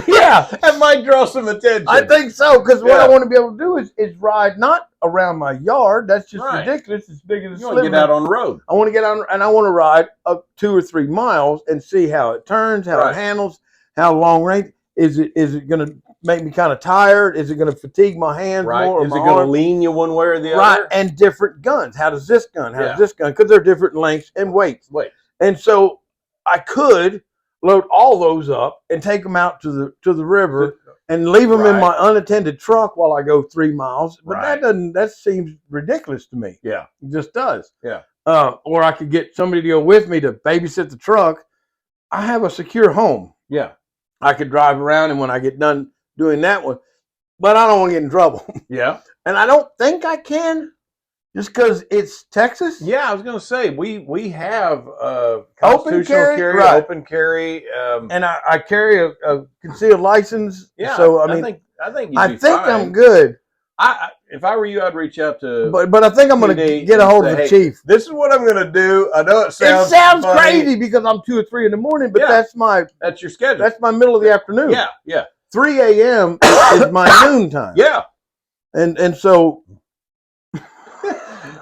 yeah. That might draw some attention. I think so, because what I want to be able to do is ride not around my yard. That's just ridiculous. It's bigger than you want to get out on the road. I want to get out, and I want to ride up 2 or 3 miles and see how it turns, how it handles, how long range. Is it going to make me kind of tired? Is it going to fatigue my hands more? Is it going to lean you one way or the other? Right, and different guns. How does this gun? How does this gun? Because they're different lengths and weights. And so I could load all those up and take them out to the river and leave them in my unattended truck while I go 3 miles. But that seems ridiculous to me. Yeah, it just does. Yeah. Or I could get somebody to go with me to babysit the truck. I have a secure home. Yeah. I could drive around, and when I get done doing that one, but I don't want to get in trouble. Yeah. And I don't think I can, just because it's Texas. Yeah, I was going to say, we have open carry, open carry. And I carry a concealed license. Yeah, so, I think I'm good. If I were you, I'd reach out to. But I think I'm going to get a hold of the chief. This is what I'm going to do. I know it sounds funny. Crazy because I'm 2 or 3 in the morning, but that's your schedule. That's my middle of the afternoon. Yeah. 3 a.m. is my noon time. Yeah. And so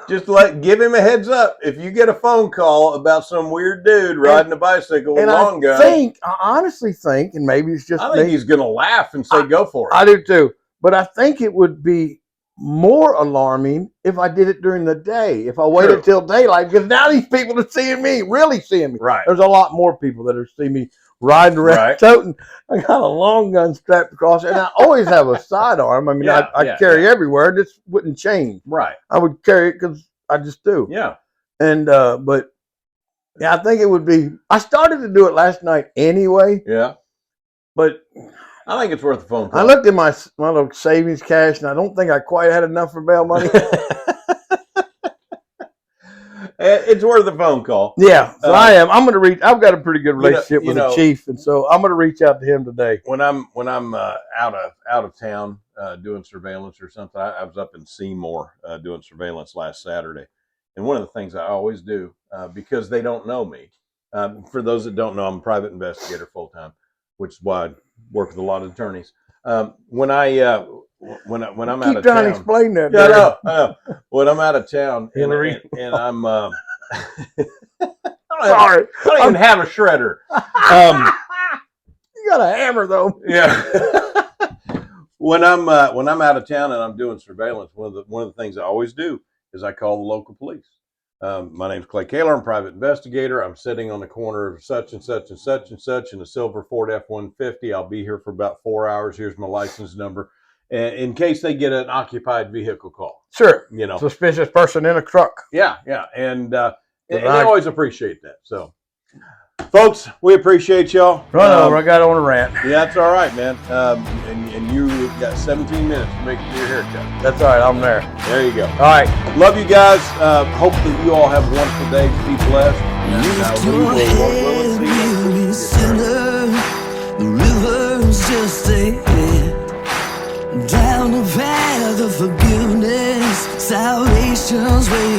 just give him a heads up. If you get a phone call about some weird dude riding a bicycle with a long gun. I honestly think, and maybe it's just I think he's going to laugh and say, go for it. I do too. But I think it would be more alarming if I did it during the day, if I waited till daylight, because now these people are really seeing me. Right. There's a lot more people that are seeing me riding around toting. I got a long gun strapped across, and I always have a sidearm. I mean, I carry everywhere. This wouldn't change. Right. I would carry it because I just do. Yeah. And, but yeah, I think it would be, I started to do it last night anyway. Yeah. But I think it's worth a phone call. I looked at my little savings cash, and I don't think I quite had enough for bail money. It's worth a phone call. Yeah, so I am. I'm going to I've got a pretty good relationship with the chief, and so I'm going to reach out to him today. When I'm out of town doing surveillance or something, I was up in Seymour doing surveillance last Saturday, and one of the things I always do because they don't know me. For those that don't know, I'm a private investigator full time, which is why I work with a lot of attorneys. When I'm out of town, trying to explain that. Yeah, when I'm out of town, Hillary, and I'm sorry, I don't even have a shredder. You got a hammer though. Yeah. When I'm out of town and I'm doing surveillance, one of the things I always do is I call the local police. My name's Clay Kaler. I'm a private investigator. I'm sitting on the corner of such and such and such and such in a silver Ford F-150. I'll be here for about 4 hours. Here's my license number. In case they get an occupied vehicle call. Sure. You know. Suspicious person in a truck. Yeah, yeah. And And they always appreciate that. So, folks, we appreciate y'all. Run over. I got on a rant. Yeah, that's all right, man. And you got 17 minutes to make your haircut. That's all right. I'm there. There you go. All right. Love you guys. Hope that you all have a wonderful day. Be blessed. And we will, Lord willing, see you. Sinner, the river's just ahead. Down the path of forgiveness, salvation's way